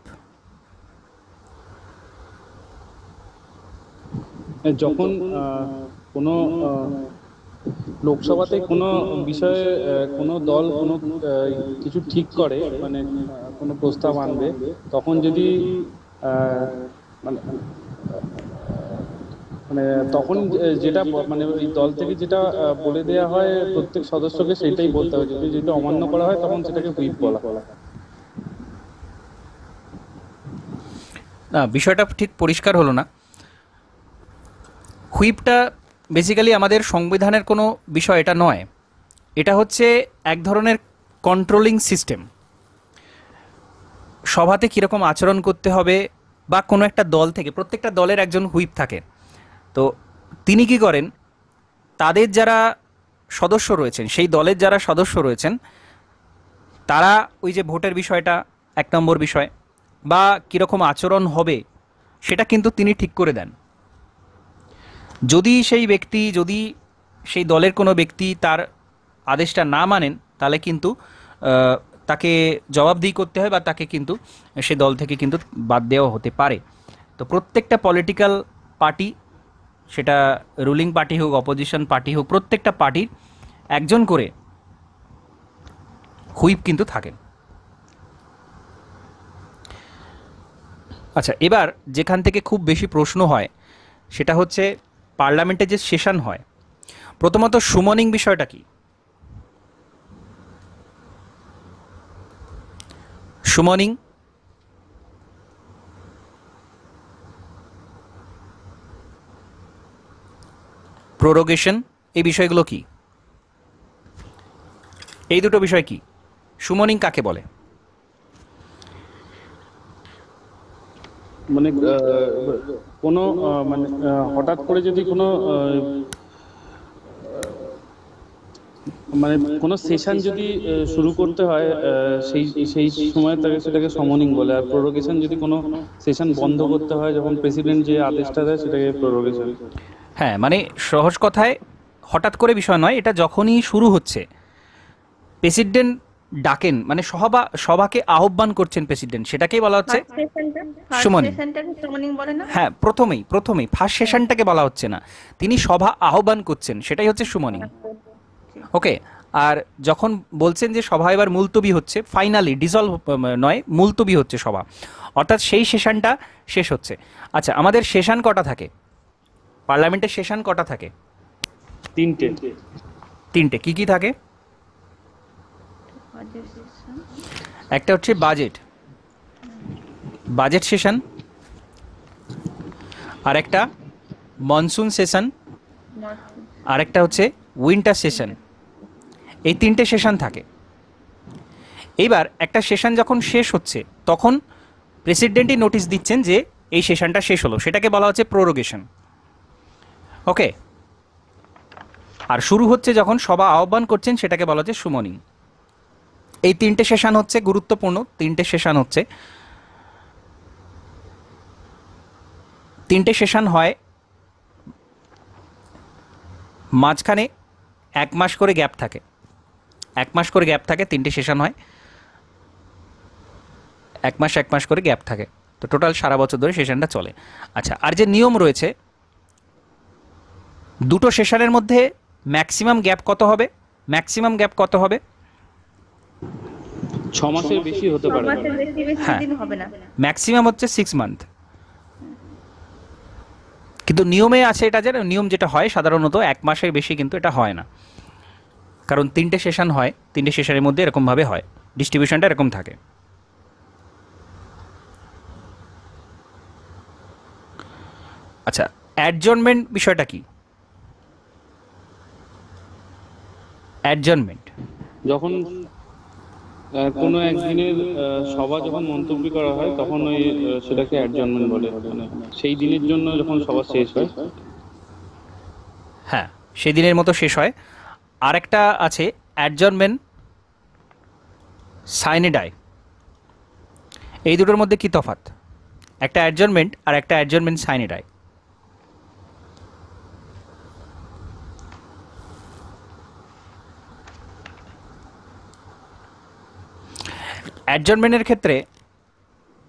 যখন কোনো লোকসভাতে কোনো বিষয়ে কোনো দল কোনো কিছু ঠিক করে, মানে কোনো প্রস্তাব আনবে, তখন যদি মানে মানে তখন যেটা মানে ওই দল থেকে যেটা বলে দেওয়া হয় প্রত্যেক সদস্যকে, সেটাই বলতে হবে। যদি যেটা অমান্য করা হয় তখন সেটাকে হুইপ বলা হয়। না, বিষয়টা ঠিক পরিষ্কার হলো না। হুইপটা বেসিক্যালি আমাদের সংবিধানের কোনো বিষয় এটা নয়, এটা হচ্ছে এক ধরনের কন্ট্রোলিং সিস্টেম। সভাতে কীরকম আচরণ করতে হবে, বা কোনো একটা দল থেকে, প্রত্যেকটা দলের একজন হুইপ থাকে, তো তিনি কি করেন, তাদের যারা সদস্য রয়েছেন, সেই দলের যারা সদস্য রয়েছেন, তারা ওই যে ভোটের বিষয়টা এক নম্বর বিষয়, বা কীরকম আচরণ হবে সেটা কিন্তু তিনি ঠিক করে দেন। যদি সেই দলের কোনো ব্যক্তি তার আদেশটা না মানেন, তাহলে কিন্তু তাকে জবাবদিহি করতে হয়, বা তাকে কিন্তু সেই দল থেকে কিন্তু বাদ দেওয়া হতে পারে। তো প্রত্যেকটা পলিটিক্যাল পার্টি, সেটা রুলিং পার্টি হোক, অপোজিশন পার্টি হোক, প্রত্যেকটা পার্টির একজন করে হুইপ কিন্তু থাকেন। আচ্ছা, এবার যেখান থেকে খুব বেশি প্রশ্ন হয় সেটা হচ্ছে পার্লামেন্টে যে সেশন হয়, প্রথমত সুমনিং বিষয়টা কি? সুমনিং, প্রোরোগেশন, এই বিষয়গুলো কি? এই দুটো বিষয় কি? সুমনিং কাকে বলে? মানে কোনো মানে হঠাৎ করে যদি কোনো মানে কোনো সেশন যদি শুরু করতে হয়, সেই সময় তাকে সেটাকে সমনিং বলে। আর প্রোরোগেশন যদি কোনো সেশন বন্ধ করতে হয়, যখন প্রেসিডেন্ট যে আদেশটা দেয়, সেটাকে প্রোরোগেশন। হ্যাঁ, মানে সহজ কথায় হঠাৎ করে বিষয় নয়, এটা যখনই শুরু হচ্ছে, প্রেসিডেন্ট ডাকেন, মানে সভাকে আহ্বান করছেন প্রেসিডেন্ট, সেটাকেই বলা হচ্ছে সুমনিং। হ্যাঁ, প্রথমেই ফার্স্ট সেশনটাকে বলা হচ্ছে না, তিনি সভা আহ্বান করছেন, সেটাই হচ্ছে সুমনিং। ওকে, আর যখন বলছেন যে সভা এবার মুলতবি হচ্ছে, ফাইনালি ডিসলভ নয়, মুলতবি হচ্ছে সভা, অর্থাৎ সেই সেশনটা শেষ হচ্ছে। আচ্ছা, আমাদের সেশন কটা থাকে? পার্লামেন্টের সেশন কটা থাকে? তিনটে। কি কি থাকে? একটা হচ্ছে বাজেট সেশন, আর একটা মনসুন সেশন, আর একটা হচ্ছে উইন্টার সেশন। এই তিনটে সেশন থাকে। এইবার একটা সেশন যখন শেষ হচ্ছে, তখন প্রেসিডেন্টই নোটিশ দিচ্ছেন যে এই সেশনটা শেষ হলো, সেটাকে বলা হচ্ছে প্রোরোগেশন। ওকে, আর শুরু হচ্ছে যখন সভা আহ্বান করছেন, সেটাকে বলা হচ্ছে সুমনিং। এই তিনটে সেশন হচ্ছে গুরুত্বপূর্ণ, তিনটে সেশন হয় মাঝখানে 1 মাস করে গ্যাপ থাকে, 1 মাস করে গ্যাপ থাকে, 3টে সেশন হয়, 1 মাস 1 মাস করে গ্যাপ থাকে, তো টোটাল সারা বছর ধরে সেশনটা চলে। আচ্ছা, আর যে নিয়ম রয়েছে, দুটো সেশনের মধ্যে ম্যাক্সিমাম গ্যাপ কত হবে? ম্যাক্সিমাম গ্যাপ কত হবে? 6 মাসের বেশি হতে পারে। মাসের বেশি হ্যাঁ। দিন হবে না। ম্যাক্সিমাম হচ্ছে 6 মান্থ, কিন্তু নিয়মে আছে এটা, যেন নিয়ম যেটা হয় সাধারণত 1 মাসের বেশি কিন্তু এটা হয় না, কারণ 3টে সেশন হয়, 3টে সেশনের মধ্যে এরকমভাবে হয়, ডিস্ট্রিবিউশনটা এরকম থাকে। আচ্ছা, অ্যাডজর্নমেন্ট বিষয়টা কি? অ্যাডজর্নমেন্ট যখন কোনো একদিনের সভা যখন মন্তব্য করা হয় তখন ওই সেটাকে অ্যাডজর্নমেন্ট বলে, মানে সেই দিনের জন্য যখন সভা শেষ হয়। হ্যাঁ, সেদিনের মতো শেষ হয়। আরেকটা আছে অ্যাডজর্নমেন্ট সাইনে ডাই। এই দুটোর মধ্যে কি তফাৎ? একটা অ্যাডজর্নমেন্ট আর একটা অ্যাডজর্নমেন্ট সাইনে ডাই। অ্যাডজর্নমেন্টের ক্ষেত্রে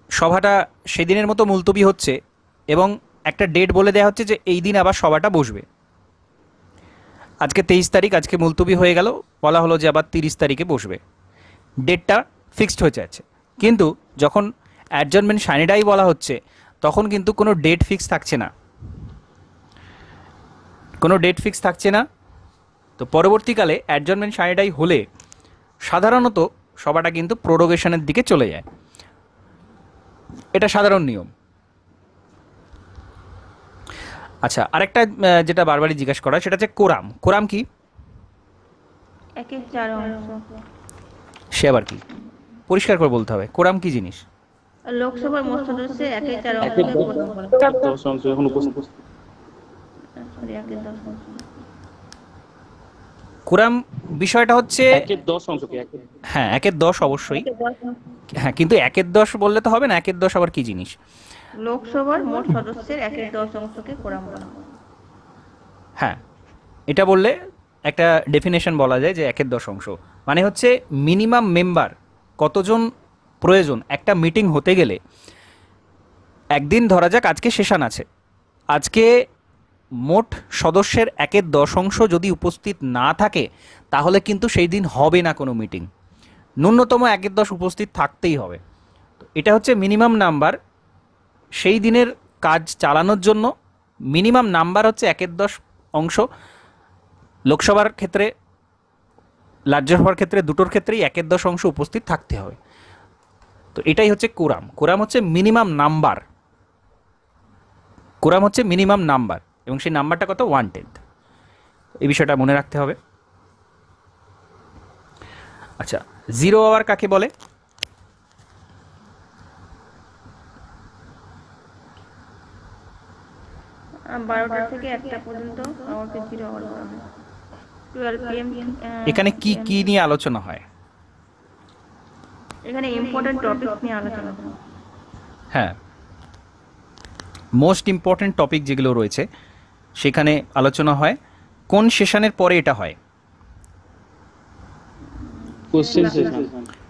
সভাটা সেদিনের মতো মুলতবি হচ্ছে এবং একটা ডেট বলে দেওয়া হচ্ছে যে এই দিন আবার সভাটা বসবে। আজকে 23 তারিখ, আজকে মুলতবি হয়ে গেল, বলা হলো যে আবার 30 তারিখে বসবে, ডেটটা ফিক্সড হয়ে যাচ্ছে। কিন্তু যখন অ্যাডজর্নমেন্ট সাইনে ডাই বলা হচ্ছে তখন কিন্তু কোনো ডেট ফিক্স থাকছে না, কোনো ডেট ফিক্স থাকছে না। তো পরবর্তীকালে অ্যাডজর্নমেন্ট সাইনে ডাই হলে সাধারণত সভাটা কিন্তু প্রোরোগেশনের দিকে চলে যায়, এটা সাধারণ নিয়ম। আচ্ছা, আরেকটা যেটা বারবারই জিজ্ঞাসা করা সেটা হচ্ছে কোরাম। কোরাম কি? 1/4 অংশ। সে আবার কি? পরিষ্কার করে বলতে হবে, কোরাম কি জিনিস? লোকসভার মোট সদস্যের 1/4 অংশকে কোরাম বলে। 10 অংশ যখন উপস্থিত। সরি, 1/10 অংশ। কোরাম বিষয়টা হচ্ছে 1/10 অংশকে হ্যাঁ 1/10 অবশ্যই, হ্যাঁ, কিন্তু 1/10 বললে তো হবে না, 1/10 আবার কি জিনিস? লোকসভার মোট সদস্যের 1/10 অংশকে কোরাম বলা হয়। হ্যাঁ, এটা বললে একটা ডেফিনেশন বলা যায় যে 1/10 অংশ মানে হচ্ছে মিনিমাম মেম্বার কতজন প্রয়োজন একটা মিটিং হতে গেলে। একদিন ধরা যাক আজকে সেশন আছে, আজকে মোট সদস্যের 1/10 অংশ যদি উপস্থিত না থাকে তাহলে কিন্তু সেই দিন হবে না কোনো মিটিং, ন্যূনতম 1/10 উপস্থিত থাকতেই হবে। তো এটা হচ্ছে মিনিমাম নাম্বার, সেই দিনের কাজ চালানোর জন্য মিনিমাম নাম্বার হচ্ছে 1/10 অংশ। লোকসভার ক্ষেত্রে, রাজ্যসভার ক্ষেত্রে, দুটোর ক্ষেত্রেই 1/10 অংশ উপস্থিত থাকতে হবে। তো এটাই হচ্ছে কোরাম। কোরাম হচ্ছে মিনিমাম নাম্বার, কোরাম হচ্ছে মিনিমাম নাম্বার, এবং সেই নাম্বারটা কত? 1/10। এই বিষয়টা মনে রাখতে হবে। আচ্ছা, 0 আওয়ার কাকে বলে? আর 12টা থেকে 1টা পর্যন্ত আমাকে 0 আওয়ার বলা হয়। 12 PM এখানে কি কি নিয়ে আলোচনা হয়? এখানে ইম্পর্টেন্ট টপিকস নিয়ে আলোচনা হয়। হ্যাঁ, মোস্ট ইম্পর্ট্যান্ট টপিক যেগুলো রয়েছে সেখানে আলোচনা হয়। কোন সেশনের পরে এটা হয়? Question session.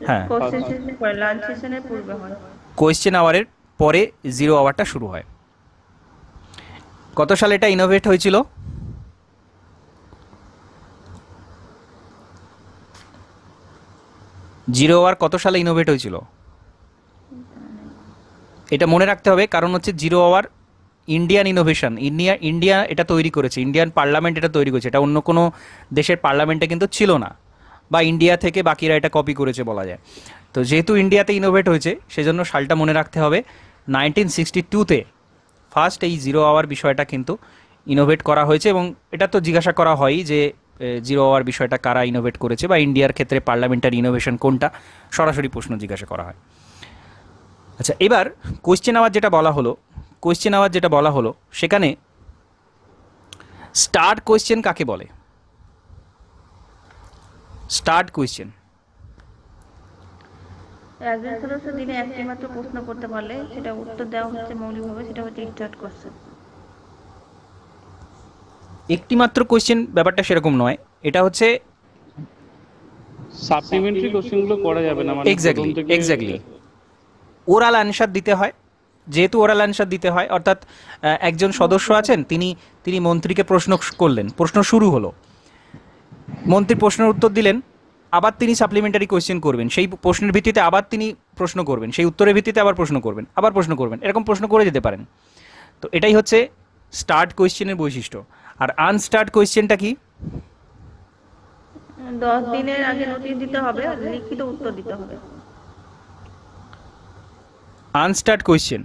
হ্যাঁ, কোশ্চেন সেশনের পরে, লাঞ্চ সেশনের পূর্বে হয়। কোয়েশ্চেন আওয়ারের পরে 0 আওয়ারটা শুরু হয়। কত সালে এটা ইনোভেট হয়েছিল? জিরো আওয়ার কত সালে ইনোভেট হয়েছিল? এটা মনে রাখতে হবে, কারণ হচ্ছে 0 আওয়ার ইন্ডিয়ান ইনোভেশন। ইন্ডিয়া এটা তৈরি করেছে, ইন্ডিয়ান পার্লামেন্ট এটা তৈরি করেছে, এটা অন্য কোনো দেশের পার্লামেন্টে কিন্তু ছিল না, বা ইন্ডিয়া থেকে বাকিরা এটা কপি করেছে বলা যায়। তো যেহেতু ইন্ডিয়াতে ইনোভেট হয়েছে সেজন্য সালটা মনে রাখতে হবে। 1962-তে ফার্স্ট এই 0 আওয়ার বিষয়টা কিন্তু ইনোভেট করা হয়েছে, এবং এটা তো জিজ্ঞাসা করা হয়ই যে 0 আওয়ার বিষয়টা কারা ইনোভেট করেছে, বা ইন্ডিয়ার ক্ষেত্রে পার্লামেন্টারি ইনোভেশন কোনটা, সরাসরি প্রশ্ন জিজ্ঞাসা করা হয়। আচ্ছা, এবার কোয়েশ্চেন আওয়ার যেটা বলা হলো সেখানে স্টার্ট কোয়েশ্চেন কাকে বলে? স্টার্ট কোয়েশ্চেন একজন সদস্য দিনে একটি মাত্র প্রশ্ন করতে পারলে সেটা উত্তর দেওয়া হচ্ছে মৌলিকভাবে, সেটা হচ্ছে স্টার্ট কোশ্চেন। একটি মাত্র কোয়েশ্চেন ব্যাপারটা সেরকম নয়, এটা হচ্ছে সাপ্লিমেন্টারি কোশ্চেনগুলো করা যাবে না, মানে এক্স্যাক্টলি প্রথম থেকে এক্স্যাক্টলি ওরাল অ্যানসার দিতে হয়। যেহেতু ওরাল অ্যানসার দিতে হয়, অর্থাৎ একজন সদস্য আছেন, তিনি তিনি মন্ত্রীকে প্রশ্ন করলেন, প্রশ্ন শুরু হলো, মন্ত্রী প্রশ্নের উত্তর দিলেন, আবার তিনি সাপ্লিমেন্টারি কোয়েশ্চেন করবেন, সেই প্রশ্নের ভিত্তিতে আবার তিনি প্রশ্ন করবেন, সেই উত্তরের ভিত্তিতে আবার প্রশ্ন করবেন, আবার প্রশ্ন করবেন, এরকম প্রশ্ন করে যেতে পারেন। তো এটাই হচ্ছে স্টার্ট কোয়েশ্চেনের বৈশিষ্ট্য। আর আনস্টার্ট কোয়েশ্চেনটা কি? 10 দিনের আগে নোটিশ দিতে হবে, লিখিত উত্তর দিতে হবে। আনস্টার্ট কোয়েশ্চেন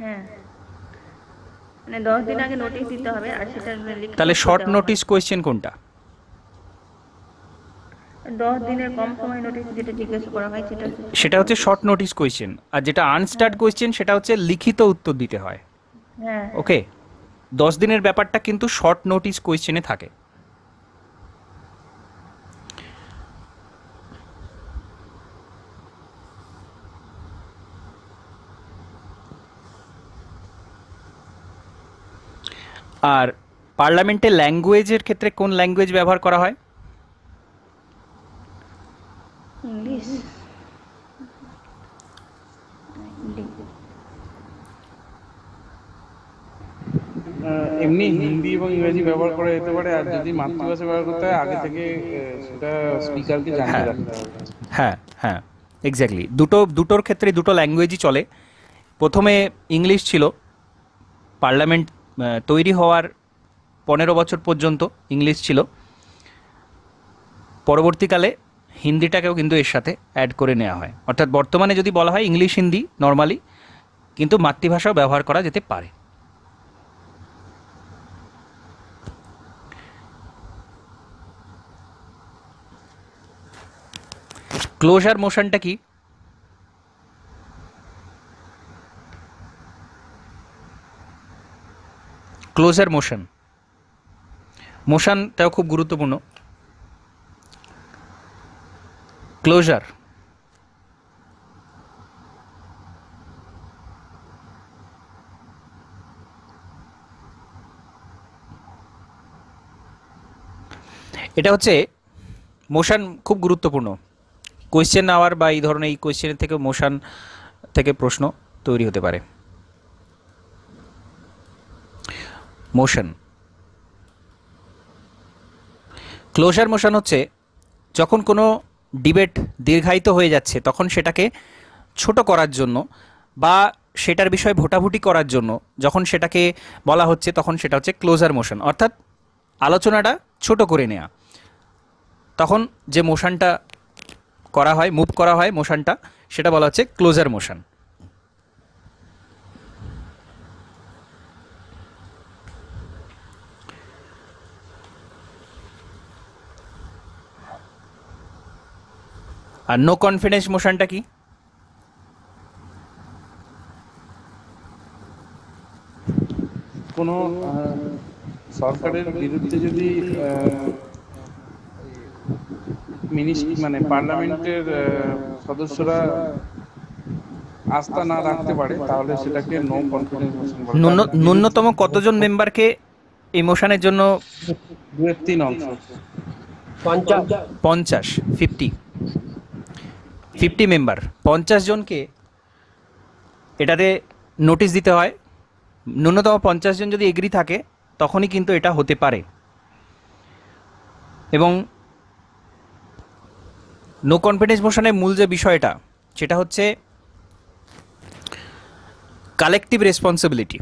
হ্যাঁ, মানে 10 দিন আগে নোটিশ দিতে হবে, আর সেটা লিখিত তাহলে উত্তর শর্ট দেওয়া নোটিস কোয়েশ্চেন কোনটা? হয়। 10 দিনের কম সময় নোটিশ যেটা জিজ্ঞেস করা হয় সেটা সেটা হচ্ছে শর্ট নোটিস কোয়েশ্চেন। আর যেটা আনস্টার্ট কোয়েশ্চেন সেটা হচ্ছে লিখিত উত্তর দিতে হয়। হ্যাঁ। ওকে, 10 দিনের ব্যাপারটা কিন্তু শর্ট নোটিস কোয়েশ্চেনে থাকে। আর পার্লামেন্টে ল্যাঙ্গুয়েজের ক্ষেত্রে কোন ল্যাঙ্গুয়েজ ব্যবহার করা হয়? ইংলিশ। এমনি হিন্দি এবং ইংরেজি ব্যবহার করা যেতে পারে, আর যদি মাতৃভাষা ব্যবহার করতে হয় আগে থেকে সেটা স্পিকারকে জানিয়ে রাখতে হবে। হ্যাঁ হ্যাঁ এক্স্যাক্টলি, দুটোর ক্ষেত্রে দুটো ল্যাঙ্গুয়েজই চলে। প্রথমে ইংলিশ ছিল, পার্লামেন্ট তৈরি হওয়ার 15 বছর পর্যন্ত ইংলিশ ছিল, পরবর্তীকালে হিন্দিটাকেও কিন্তু এর সাথে অ্যাড করে নেওয়া হয়। অর্থাৎ বর্তমানে যদি বলা হয় ইংলিশ হিন্দি নর্মালি, কিন্তু মাতৃভাষাও ব্যবহার করা যেতে পারে। ক্লোজার মোশনটা কি? ক্লোজার মোশনটাও খুব গুরুত্বপূর্ণ। ক্লোজার এটা হচ্ছে মোশন খুব গুরুত্বপূর্ণ। কোয়েশ্চেন আওয়ার বা এই ধরনের এই কোয়েশ্চেনের থেকে মোশন থেকে প্রশ্ন তৈরি হতে পারে। মোশন, ক্লোজার মোশন হচ্ছে যখন কোনো ডিবেট দীর্ঘায়িত হয়ে যাচ্ছে তখন সেটাকে ছোট করার জন্য বা সেটার বিষয়ে ভোটাভুটি করার জন্য যখন সেটাকে বলা হচ্ছে তখন সেটা হচ্ছে ক্লোজার মোশন, অর্থাৎ আলোচনাটা ছোট করে নেওয়া। তখন যে মোশনটা করা হয়, মুভ করা হয় মোশনটা, সেটা বলা হচ্ছে ক্লোজার মোশন। আর নো কনফিডেন্স মোশনটা কি? কোনো সরকারের বিরুদ্ধে যদি মানে পার্লামেন্টের সদস্যরা আস্থা না রাখতে পারে তাহলে সেটাকে নো কনফিডেন্স মোশন বলে। ন্যূনতম কতজন মেম্বারকে এই মোশনের জন্য? 2/3 অংশ। 50 50 মেম্বার, 50 জনকে এটাতে নোটিশ দিতে হয়। ন্যূনতম 50 জন যদি এগ্রি থাকে তখনই কিন্তু এটা হতে পারে। এবং নো কনফিডেন্স মোশনের মূল যে বিষয়টা সেটা হচ্ছে কালেকটিভ রেসপন্সিবিলিটি।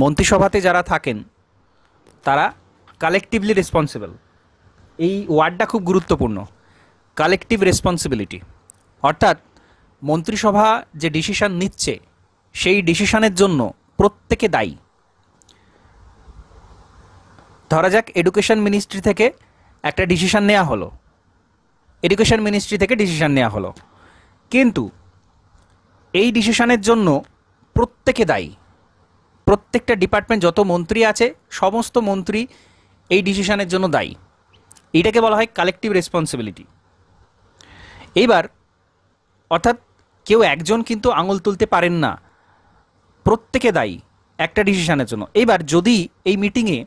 মন্ত্রিসভাতে যারা থাকেন তারা কালেকটিভলি রেসপন্সিবল। এই ওয়ার্ডটা খুব গুরুত্বপূর্ণ, কালেকটিভ রেসপন্সিবিলিটি। অর্থাৎ মন্ত্রিসভা যে ডিসিশন নিচ্ছে সেই ডিসিশনের জন্য প্রত্যেকে দায়ী। ধরা যাক এডুকেশন মিনিস্ট্রি থেকে একটা ডিসিশন নেওয়া হলো, কিন্তু এই ডিসিশনের জন্য প্রত্যেকে দায়ী। প্রত্যেকটা ডিপার্টমেন্ট যত মন্ত্রী আছে সমস্ত মন্ত্রী এই ডিসিশনের জন্য দায়ী। এটাকে বলা হয় কালেকটিভ রেসপন্সিবিলিটি। এইবার অর্থাৎ কেউ একজন কিন্তু আঙুল তুলতে পারেন না, প্রত্যেকে দায়ী। একটা ডিসিশনের জন্য। এইবার যদি এই মিটিংয়ে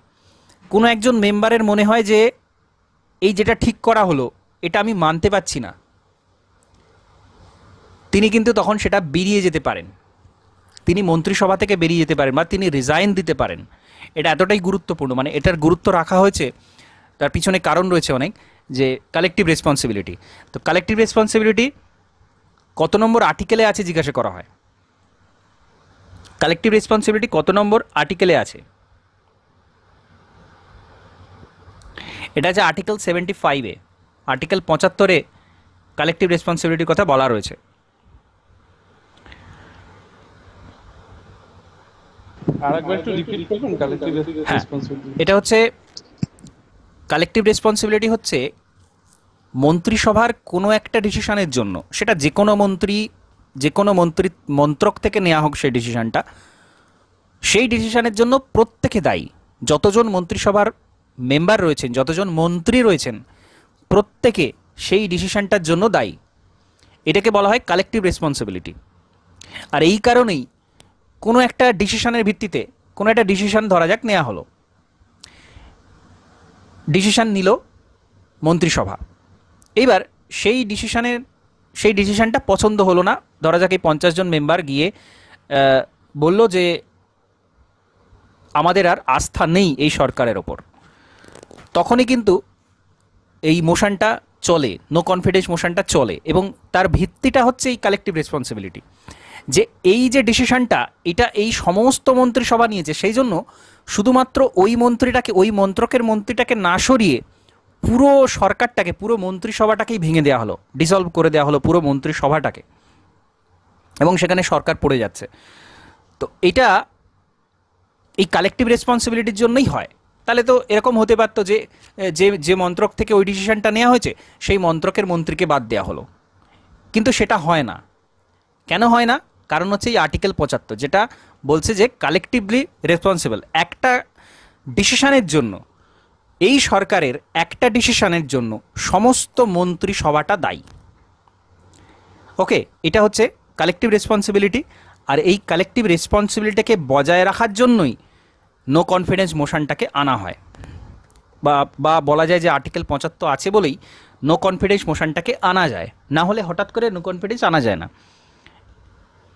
কোনো একজন মেম্বারের মনে হয় যে এই যেটা ঠিক করা হলো এটা আমি মানতে পারছি না, তিনি কিন্তু তখন সেটা বেরিয়ে যেতে পারেন, তিনি মন্ত্রিসভা থেকে বেরিয়ে যেতে পারেন বা তিনি রিজাইন দিতে পারেন। এটা এতটাই গুরুত্বপূর্ণ, মানে এটার গুরুত্ব রাখা হয়েছে, তার পিছনে কারণ রয়েছে অনেক, যে কালেকটিভ রেসপন্সিবিলিটি। তো কালেকটিভ রেসপন্সিবিলিটি কত নম্বর আর্টিকেলে আছে জিজ্ঞাসা করা হয়, কালেকটিভ রেসপন্সিবিলিটি কত নম্বর আর্টিকেলে আছে? এটা আছে আর্টিকেল 75-এ, আর্টিকেল 75-এ কালেকটিভ রেসপন্সিবিলিটির কথা বলা রয়েছে। আরেকবার একটু রিপিট করবেন কালেক্টিভ হ্যাঁ, রেসপন্সিবিলিটি। এটা হচ্ছে কালেকটিভ রেসপন্সিবিলিটি হচ্ছে মন্ত্রিসভার কোনো একটা ডিসিশনের জন্য, সেটা যে কোনো মন্ত্রক থেকে নেওয়া হোক সেই ডিসিশনটা, সেই ডিসিশনের জন্য প্রত্যেকে দায়ী। যতজন মন্ত্রিসভার মেম্বার রয়েছেন, যতজন মন্ত্রী রয়েছেন, প্রত্যেকে সেই ডিসিশনটার জন্য দায়ী। এটাকে বলা হয় কালেকটিভ রেসপন্সিবিলিটি। আর এই কারণেই কোনো একটা ডিসিশনের ভিত্তিতে কোনো একটা ডিসিশন ধরা যাক নেওয়া হলো, ডিসিশন নিল মন্ত্রিসভা, এইবার সেই ডিসিশনটা পছন্দ হলো না, ধরা যাক এই 50 জন মেম্বার গিয়ে বলল যে আমাদের আর আস্থা নেই এই সরকারের ওপর, তখনই কিন্তু এই মোশনটা চলে, নো কনফিডেন্স মোশনটা চলে, এবং তার ভিত্তিটা হচ্ছে এই কালেকটিভ রেসপন্সিবিলিটি, যে এই যে ডিসিশনটা এটা এই সমস্ত মন্ত্রিসভা নিয়েছে, সেই জন্য শুধুমাত্র ওই মন্ত্রীটাকে, ওই মন্ত্রকের মন্ত্রীটাকে না সরিয়ে পুরো সরকারটাকে, পুরো মন্ত্রিসভাটাকেই ভেঙে দেওয়া হলো, ডিসলভ করে দেওয়া হলো পুরো মন্ত্রিসভাটাকে, এবং সেখানে সরকার পড়ে যাচ্ছে। তো এটা এই কালেকটিভ রেসপন্সিবিলিটির জন্যই হয়। তাহলে তো এরকম হতে পারতো যে যে মন্ত্রক থেকে ওই ডিসিশনটা নেওয়া হয়েছে সেই মন্ত্রকের মন্ত্রীকে বাদ দেওয়া হলো, কিন্তু সেটা হয় না। কেন হয় না? কারণ হচ্ছে এই আর্টিকেল 75, যেটা বলছে যে কালেকটিভলি রেসপন্সিবল, একটা ডিসিশনের জন্য, এই সরকারের একটা ডিসিশনের জন্য সমস্ত মন্ত্রিসভাটা দায়ী। ওকে, এটা হচ্ছে কালেকটিভ রেসপন্সিবিলিটি। আর এই কালেকটিভ রেসপন্সিবিলিটিকে বজায় রাখার জন্যই নো কনফিডেন্স মোশনটাকে আনা হয়, বা বলা যায় যে আর্টিকেল 75 আছে বলেই নো কনফিডেন্স মোশনটাকে আনা যায়, না হলে হঠাৎ করে নো কনফিডেন্স আনা যায় না।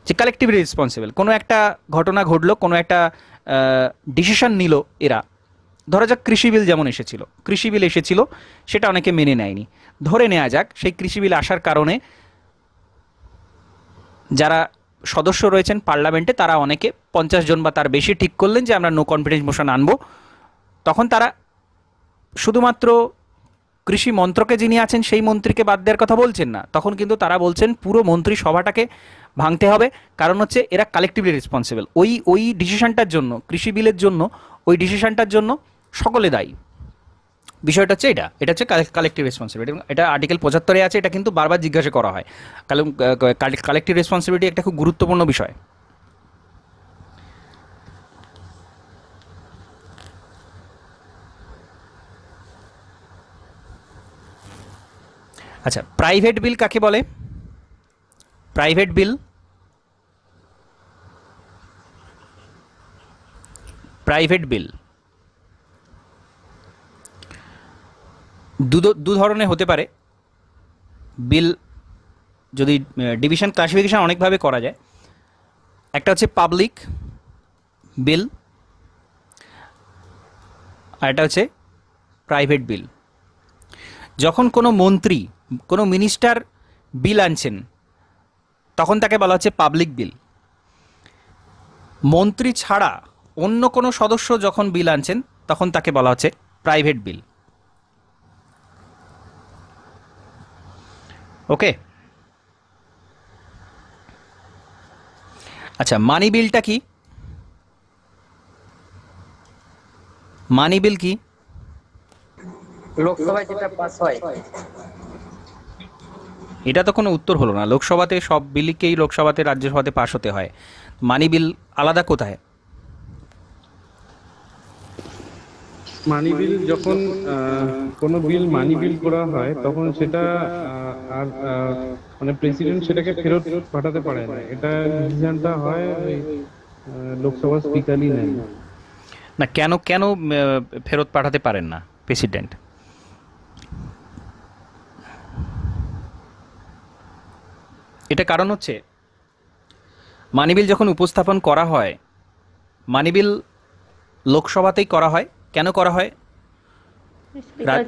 যে কালেকটিভলি রেসপন্সিবল, কোনো একটা ঘটনা ঘটলো, কোনো একটা ডিসিশন নিল এরা, ধরা যাক কৃষি বিল যেমন এসেছিল, কৃষি বিল এসেছিল, সেটা অনেকে মেনে নেয়নি, ধরে নেওয়া যাক সেই কৃষি বিল আসার কারণে যারা সদস্য রয়েছেন পার্লামেন্টে তারা অনেকে 50 জন বা তার বেশি ঠিক করলেন যে আমরা নো কনফিডেন্স মোশন আনবো। তখন তারা শুধুমাত্র কৃষি মন্ত্রকে যিনি আছেন সেই মন্ত্রীকে বাদ দেওয়ার কথা বলছেন না, তখন কিন্তু তারা বলছেন পুরো মন্ত্রিসভাটাকে ভাঙতে হবে, কারণ হচ্ছে এরা কালেকটিভলি রেসপন্সিবল, ওই ডিসিশনটার জন্য, কৃষি বিলের জন্য, ওই ডিসিশনটার জন্য সকলে দায়ী। বিষয়টা হচ্ছে এটা হচ্ছে কালেকটিভ রেসপন্সিবিলিটি, এবং এটা আর্টিকেল 75-এ আছে, এটা কিন্তু বারবার জিজ্ঞাসা করা হয়। কালেকটিভ রেসপন্সিবিলিটি একটা খুব গুরুত্বপূর্ণ বিষয়। আচ্ছা, প্রাইভেট বিল কাকে বলে? প্রাইভেট বিল, দু ধরনের হতে পারে বিল, যদি ডিভিশন ক্লাসিফিকেশন অনেকভাবে করা যায়। একটা হচ্ছে পাবলিক বিল, আর একটা হচ্ছে প্রাইভেট বিল। যখন কোনো মন্ত্রী, কোনো মিনিস্টার বিল আনছেন তখন তাকে বলা হচ্ছে পাবলিক বিল। মন্ত্রী ছাড়া অন্য কোনো সদস্য যখন বিল আনছেন তখন তাকে বলা হচ্ছে প্রাইভেট বিল। ওকে, আচ্ছা, মানি বিলটা কি? মানি বিল কি? লোকসভায় যেটা পাস হয়। এটা তো কোনো উত্তর হলো না। লোকসভাতে সব বিলকেই লোকসভাতে, রাজ্যসভাতে পাস হতে হয়, মানি বিল আলাদা কোথায়? মানি বিল যখন কোনো বিল মানি বিল করা হয় তখন সেটা আর মানে প্রেসিডেন্ট সেটাকে ফেরত পাঠাতে পারে না, এটা ডিসিশনটা হয় ওই লোকসভা স্পিকারই নেন। না, কেন কেন ফেরত পাঠাতে পারেন না প্রেসিডেন্ট? এটা কারণ হচ্ছে মানি বিল যখন উপস্থাপন করা হয়, মানি বিল লোকসভাতেই করা হয়। কেন করা হয়? স্পিকার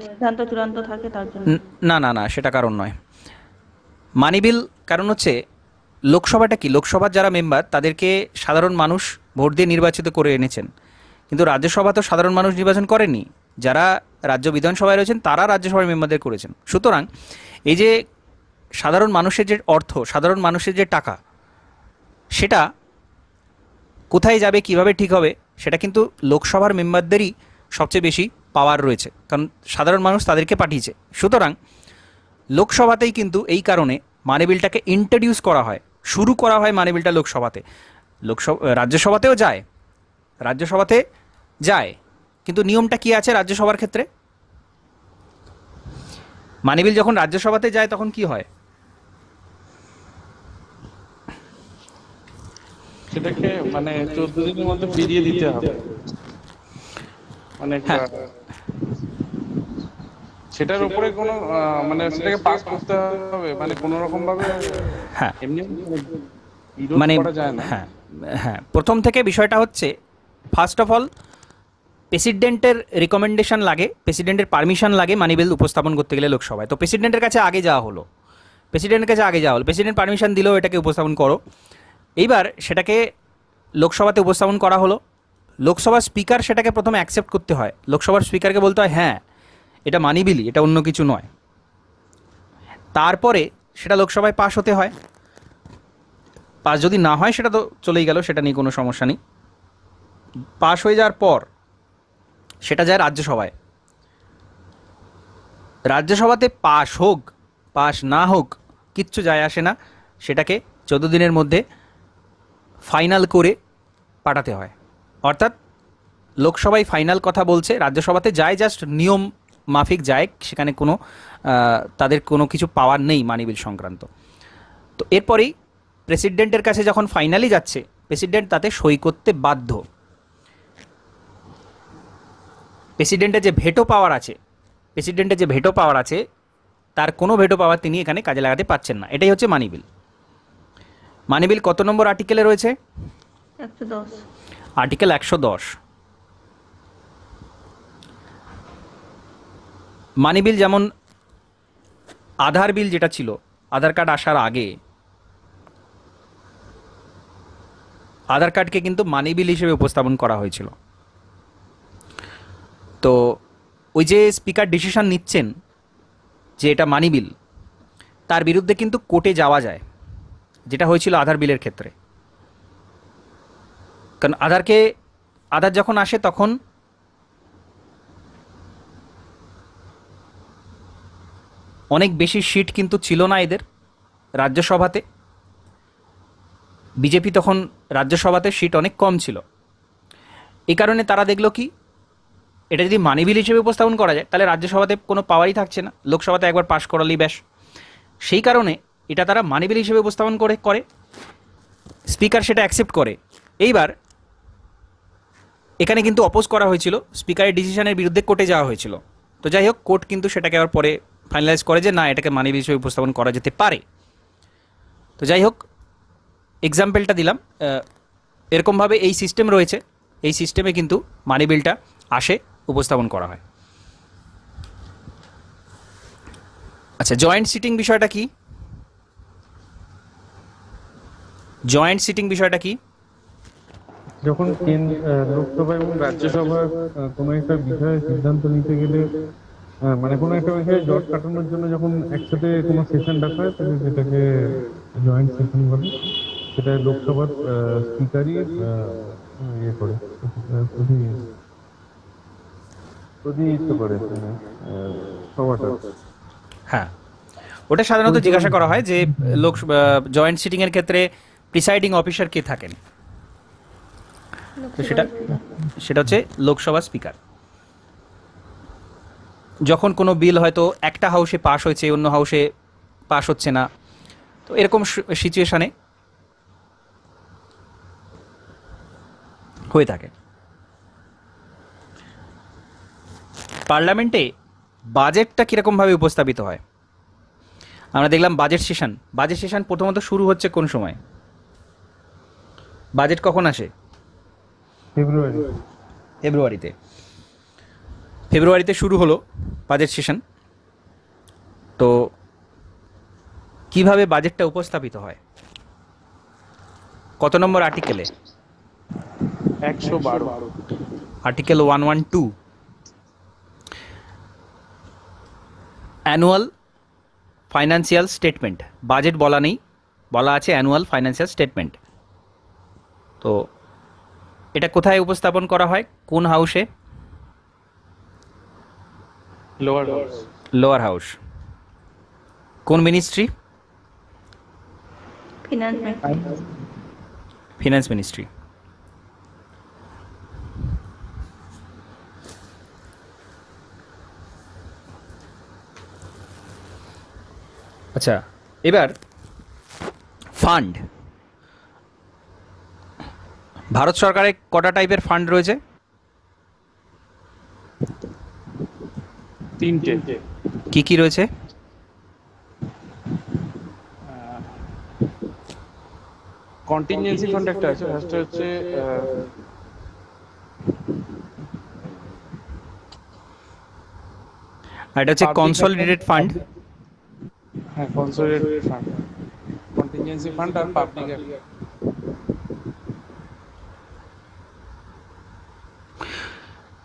সিদ্ধান্ত চূড়ান্ত থাকে তার জন্য। না না না, সেটা কারণ নয়। মানি বিল কারণ হচ্ছে লোকসভাটা কি, লোকসভার যারা মেম্বার তাদেরকে সাধারণ মানুষ ভোট দিয়ে নির্বাচিত করে এনেছেন, কিন্তু রাজ্যসভা তো সাধারণ মানুষ নির্বাচন করেনি। যারা রাজ্য বিধানসভায় রয়েছেন তারা রাজ্যসভার মেম্বারদের করেছেন। সুতরাং এই যে সাধারণ মানুষের যে অর্থ, সাধারণ মানুষের যে টাকা, সেটা কোথায় যাবে, কিভাবে ঠিক হবে, সেটা কিন্তু লোকসভার মেম্বারদেরই সবচেয়ে বেশি পাওয়ার রয়েছে, কারণ সাধারণ মানুষ তাদেরকে পাঠিয়েছে। সুতরাং লোকসভাতেই কিন্তু এই কারণে মানি বিলটাকে ইন্ট্রোডিউস করা হয়, শুরু করা হয় মানি বিলটা লোকসভাতে। রাজ্যসভাতেও যায়, রাজ্যসভাতে যায়, কিন্তু নিয়মটা কি আছে রাজ্যসভার ক্ষেত্রে? মানি বিল যখন রাজ্যসভাতে যায় তখন কি হয়? সেটাকে মানে 14 দিনের মধ্যে ফিরিয়ে দিতে হবে, মানে সেটার উপরে কোনো মানে সেটাকে পাস করতে হবে, মানে কোনো রকম ভাবে হ্যাঁ এমনি বিরোধ মানে করা যায় না। হ্যাঁ হ্যাঁ, প্রথম থেকে বিষয়টা হচ্ছে, ফার্স্ট অফ অল প্রেসিডেন্টের রিকমেন্ডেশন লাগে, প্রেসিডেন্টের পারমিশন লাগে মানি বিল উপস্থাপন করতে গেলে লোকসভায়। তো প্রেসিডেন্টের কাছে আগে যাওয়া হলো, প্রেসিডেন্ট পারমিশন দিলেও এটাকে উপস্থাপন করো। এইবার সেটাকে লোকসভাতে উপস্থাপন করা হলো, লোকসভার স্পিকার সেটাকে প্রথমে অ্যাকসেপ্ট করতে হয়, লোকসভার স্পিকারকে বলতে হয় হ্যাঁ এটা মানি বিলই, এটা অন্য কিছু নয়। তারপরে সেটা লোকসভায় পাস হতে হয়। পাস যদি না হয় সেটা তো চলেই গেল, সেটা নিয়ে কোনো সমস্যা নেই। পাস হয়ে যাওয়ার পর সেটা যায় রাজ্যসভায়। রাজ্যসভাতে পাস হোক পাস না হোক কিচ্ছু যায় আসে না, সেটাকে 14 দিনের মধ্যে ফাইনাল করে পাঠাতে হয়। অর্থাৎ লোকসভায় ফাইনাল কথা বলছে, রাজ্যসভাতে যায় জাস্ট নিয়ম মাফিক যায়, সেখানে কোনো তাদের কোনো কিছু পাওয়ার নেই মানি বিল সংক্রান্ত। তো এরপরেই প্রেসিডেন্টের কাছে যখন ফাইনালি যাচ্ছে, প্রেসিডেন্ট তাতে সই করতে বাধ্য। প্রেসিডেন্টের যে ভেটো পাওয়ার আছে, তার কোনো ভেটো পাওয়ার তিনি এখানে কাজে লাগাতে পারছেন না। এটাই হচ্ছে মানি বিল। মানি বিল কত নম্বর আর্টিকেলে রয়েছে? 110। আর্টিকেল 110। মানি বিল যেমন আধার বিল যেটা ছিল, আধার কার্ড আসার আগে আধার কার্ডকে কিন্তু মানি বিল হিসেবে উপস্থাপন করা হয়েছিল। তো ওই যে স্পিকার ডিসিশন নিচ্ছেন যে এটা মানি বিল, তার বিরুদ্ধে কিন্তু কোর্টে যাওয়া যায়, যেটা হয়েছিল আধার বিলের ক্ষেত্রে। কারণ আধার যখন আসে তখন অনেক বেশি সিট কিন্তু ছিল না এদের রাজ্যসভাতে। বিজেপি তখন রাজ্যসভাতে সিট অনেক কম ছিল। এই কারণে তারা দেখলো কি, এটা যদি মানি বিল হিসেবে উপস্থাপন করা যায় তাহলে রাজ্যসভাতে কোনো পাওয়ারই থাকছে না, লোকসভাতে একবার পাশ করালেই ব্যাস। সেই কারণে এটা তারা মানি বিল হিসেবে উপস্থাপন করে স্পিকার সেটা অ্যাকসেপ্ট করে। এইবার এখানে কিন্তু অপোজ করা হয়েছিল, স্পিকারের ডিসিশনের বিরুদ্ধে কোর্টে যাওয়া হয়েছিল। তো যাই হোক, কোর্ট কিন্তু সেটাকে আবার পরে ফাইনালাইজ করে যে না, এটাকে মানি বিল হিসেবে উপস্থাপন করা যেতে পারে। তো যাই হোক, এক্সাম্পলটা দিলাম। এরকমভাবে এই সিস্টেম রয়েছে, এই সিস্টেমে কিন্তু মানি বিলটা আসে, উপস্থাপন করা হয়। আচ্ছা, জয়েন্ট সিটিং বিষয়টা কি? যখন লোকসভা এবং রাজ্যসভা কোনো একটা বিষয়ে সিদ্ধান্ত নিতে গেলে, মানে কোনো একটা বিষয়ে জট কাটানোর জন্য যখন একসাথে কোনো সেশন ডাকা হয় তাহলে সেটাকে জয়েন্ট সেশন বলে। সেটা লোকসভার স্পিকারই ইয়ে করে, প্রতিনিধিত্ব করে সভাটা। হ্যাঁ, ওটা সাধারণত জিজ্ঞাসা করা হয় যে জয়েন্ট সিটিংয়ের ক্ষেত্রে প্রিসাইডিং অফিসার কে থাকেন। তো সেটা হচ্ছে লোকসভা স্পিকার। যখন কোনো বিল হয়তো একটা হাউসে পাস হয়েছে, অন্য হাউসে পাস হচ্ছে না, তো এরকম সিচুয়েশানে হয়ে থাকে। পার্লামেন্টে বাজেটটা কীরকমভাবে উপস্থাপিত হয়? আমরা দেখলাম বাজেট সেশন প্রথমত শুরু হচ্ছে কোন সময়? বাজেট কখন আসে? ফেব্রুয়ারিতে শুরু হলো বাজেট সেশন। তো কিভাবে বাজেটটা উপস্থাপিত হয়? কত নম্বর আর্টিকেলে? 112। Article 112। Annual financial statement, budget বলা নেই, বলা আছে অ্যানুয়াল ফাইন্যান্সিয়াল স্টেটমেন্ট। তো এটা কোথায় উপস্থাপন করা হয়, কোন হাউসে? Lower house. কোন মিনিস্ট্রি? Finance ministry. আচ্ছা, এবার ফান্ড। ভারত সরকারের কটা টাইপের ফান্ড রয়েছে? 3টে। কি কি রয়েছে? কন্টিনজেন্সি ফান্ড একটা আছে, ফার্স্টে হচ্ছে এটা হচ্ছে কনসলিডেটেড ফান্ড। হ্যাঁ, কনসলিডেটেড ফান্ড, কন্টিনজেন্সি ফান্ড আর পাবলিক।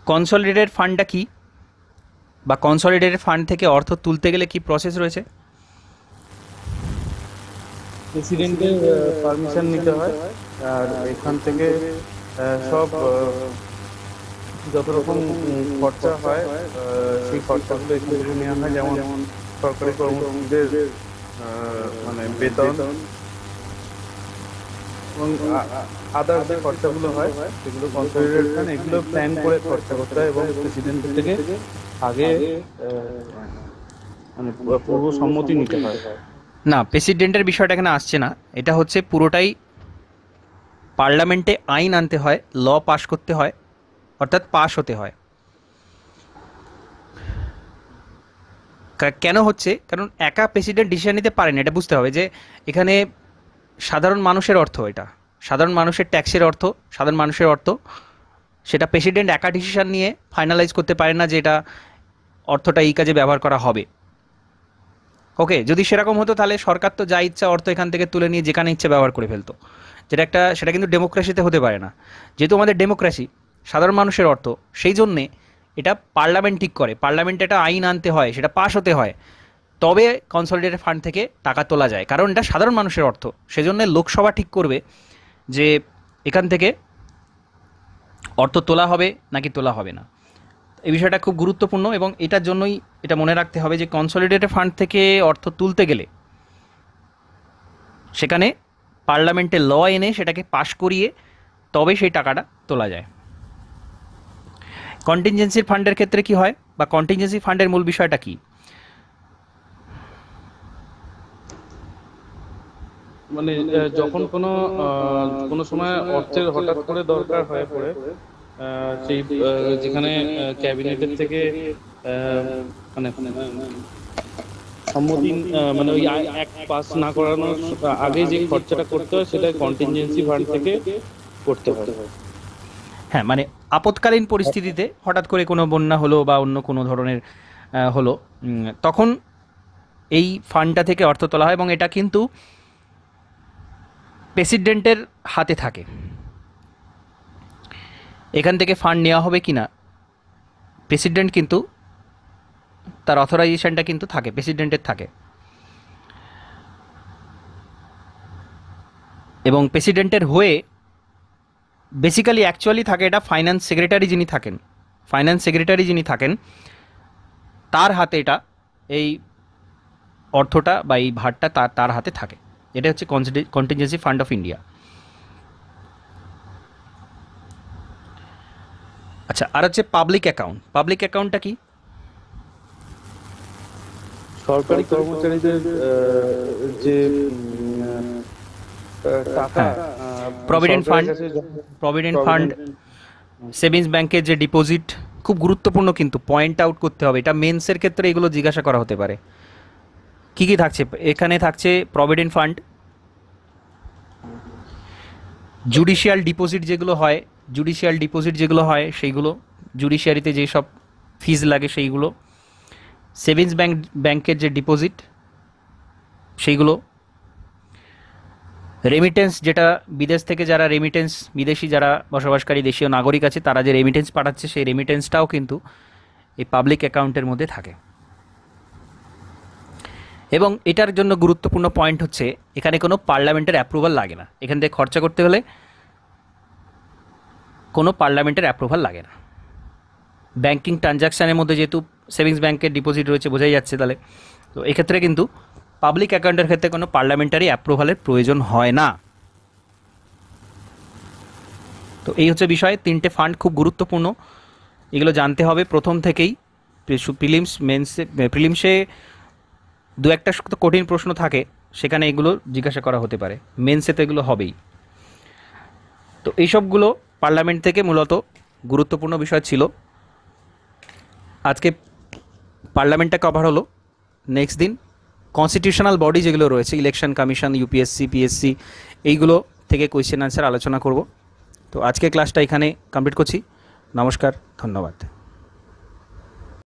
কনসলিডেটেড ফান্ডটা কি, বা কনসলিডেটেড ফান্ড থেকে অর্থ তুলতে গেলে কি প্রসেস রয়েছে? প্রেসিডেন্টের পারমিশন নিতে হয়, আর এখান থেকে সব যত রকম খরচা হয় সেই খরচাগুলো এখান থেকে নেওয়া হয়। যেমন সরকারি কর্মচারীদের মানে বেতন এবং আদার যে খরচাগুলো হয় সেগুলো কনসলিডেটেড ফান্ড, এগুলো প্ল্যান করে খরচা করতে হয় এবং প্রেসিডেন্টের থেকে আগে মানে পূর্ব সম্মতি নিতে হয়। না, প্রেসিডেন্টের বিষয়টা এখানে আসছে না। এটা হচ্ছে পুরোটাই পার্লামেন্টে আইন আনতে হয়, ল পাস করতে হয়, অর্থাৎ পাস হতে হয়। কেন হচ্ছে? কারণ একা প্রেসিডেন্ট ডিসিশন নিতে পারেন, এটা বুঝতে হবে যে এখানে সাধারণ মানুষের অর্থ, এটা সাধারণ মানুষের ট্যাক্সের অর্থ, সাধারণ মানুষের অর্থ, সেটা প্রেসিডেন্ট একা ডিসিশন নিয়ে ফাইনালাইজ করতে পারে না যে এটা অর্থটা এই কাজে ব্যবহার করা হবে। ওকে, যদি সেরকম হতো তাহলে সরকার তো যা ইচ্ছা অর্থ এখান থেকে তুলে নিয়ে যেখানে ইচ্ছে ব্যবহার করে ফেলতো, সেটা কিন্তু ডেমোক্রেসিতে হতে পারে না। যেহেতু আমাদের ডেমোক্রেসি, সাধারণ মানুষের অর্থ, সেই জন্যে এটা পার্লামেন্ট ঠিক করে। পার্লামেন্টে একটা আইন আনতে হয়, সেটা পাস হতে হয়, তবে কনসলিডেটেড ফান্ড থেকে টাকা তোলা যায়, কারণ এটা সাধারণ মানুষের অর্থ। সেজন্য লোকসভা ঠিক করবে যে এখান থেকে অর্থ তোলা হবে নাকি তোলা হবে না। এই বিষয়টা খুব গুরুত্বপূর্ণ এবং এটার জন্যই এটা মনে রাখতে হবে যে কনসলিডেটেড ফান্ড থেকে অর্থ তুলতে গেলে সেখানে পার্লামেন্টে ল এনে সেটাকে পাশ করিয়ে তবে সেই টাকাটা তোলা যায়। কন্টিনজেন্সি ফান্ডের ক্ষেত্রে কি হয়, বা কন্টিনজেন্সি ফান্ডের মূল বিষয়টা কি? মানে যখন কোনো সময় অর্থের হঠাৎ করে দরকার হয়ে পড়ে, সেই যেখানে ক্যাবিনেটের থেকে মানে সম্মতি মানে ওই অ্যাক্ট পাস না করানোর আগে যে খরচাটা করতে হয় সেটা কন্টিনজেন্সি ফান্ড থেকে করতে হয়। হ্যাঁ, মানে আপৎকালীন পরিস্থিতিতে হঠাৎ করে কোনো বন্যা হলো বা অন্য কোনো ধরনের হলো, তখন এই ফান্ডটা থেকে অর্থ তোলা হয় এবং এটা কিন্তু প্রেসিডেন্টের হাতে থাকে। এখান থেকে ফান্ড নেওয়া হবে কি না, প্রেসিডেন্ট কিন্তু তার অথরাইজেশনটা কিন্তু থাকে, প্রেসিডেন্টের থাকে। এবং প্রেসিডেন্টের হয়ে বেসিক্যালি অ্যাকচুয়ালি থাকে এটা ফাইন্যান্স সেক্রেটারি যিনি থাকেন তার হাতে এটা, এই অর্থটা বা এই ভারটা তার হাতে থাকে। এটা হচ্ছে কন্টিনজেন্সি ফান্ড অফ ইন্ডিয়া। আচ্ছা, আর হচ্ছে পাবলিক অ্যাকাউন্টটা কি? সরকারি কর্মচারীদের যে টাকা প্রভিডেন্ট ফান্ড, সরকারের কাছে প্রভিডেন্ট ফান্ড, সেভিংস ব্যাংকের যে ডিপোজিট, খুব গুরুত্বপূর্ণ কিন্তু পয়েন্ট আউট করতে হবে, এটা মেন্সের ক্ষেত্রে এগুলো জিজ্ঞাসা করা হতে পারে। কি কি থাকছে এখানে? থাকছে প্রভিডেন্ট ফান্ড, জুডিশিয়াল ডিপোজিট যেগুলো হয়, জুডিশিয়াল ডিপোজিট যেগুলো হয় সেইগুলো, জুডিশিয়ারিতে যেসব ফিজ লাগে সেইগুলো, সেভিংস ব্যাংকের যে ডিপোজিট সেইগুলো, রেমিটেন্স যেটা বিদেশ থেকে যারা রেমিটেন্স, বিদেশি যারা বসবাসকারী দেশীয় নাগরিক আছে তারা যে রেমিটেন্স পাঠাচ্ছে সেই রেমিটেন্সটাও কিন্তু এই পাবলিক অ্যাকাউন্টের মধ্যে থাকে। এবং এটার জন্য গুরুত্বপূর্ণ পয়েন্ট হচ্ছে এখানে কোনো পার্লামেন্টের অ্যাপ্রুভাল লাগে না, এখান থেকে খরচা করতে হলে কোনো পার্লামেন্টের অ্যাপ্রুভাল লাগে না। ব্যাংকিং ট্রানজাকশানের মধ্যে যেহেতু সেভিংস ব্যাংকের ডিপোজিট রয়েছে বোঝাই যাচ্ছে, তাহলে তো এক্ষেত্রে কিন্তু পাবলিক অ্যাকাউন্টের ক্ষেত্রে কোনো পার্লামেন্টারি অ্যাপ্রুভালের প্রয়োজন হয় না। তো এই হচ্ছে বিষয়, তিনটে ফান্ড খুব গুরুত্বপূর্ণ, এগুলো জানতে হবে প্রথম থেকেই। প্রিলিমসে দু একটা কঠিন প্রশ্ন থাকে, সেখানে এগুলো জিজ্ঞাসা করা হতে পারে, মেন্সে তো এগুলো হবেই। তো এইসবগুলো পার্লামেন্ট থেকে মূলত গুরুত্বপূর্ণ বিষয় ছিল। আজকে পার্লামেন্টটা কভার হলো। নেক্সট দিন কনস্টিটিউশনাল বডি যেগুলো রয়েছে, ইলেকশন কমিশন, ইউপিএসসি, পিএসসি, এইগুলো থেকে কোয়েশ্চেন আনসার আলোচনা করব। তো আজকে ক্লাসটা এখানে কমপ্লিট করছি। নমস্কার, ধন্যবাদ।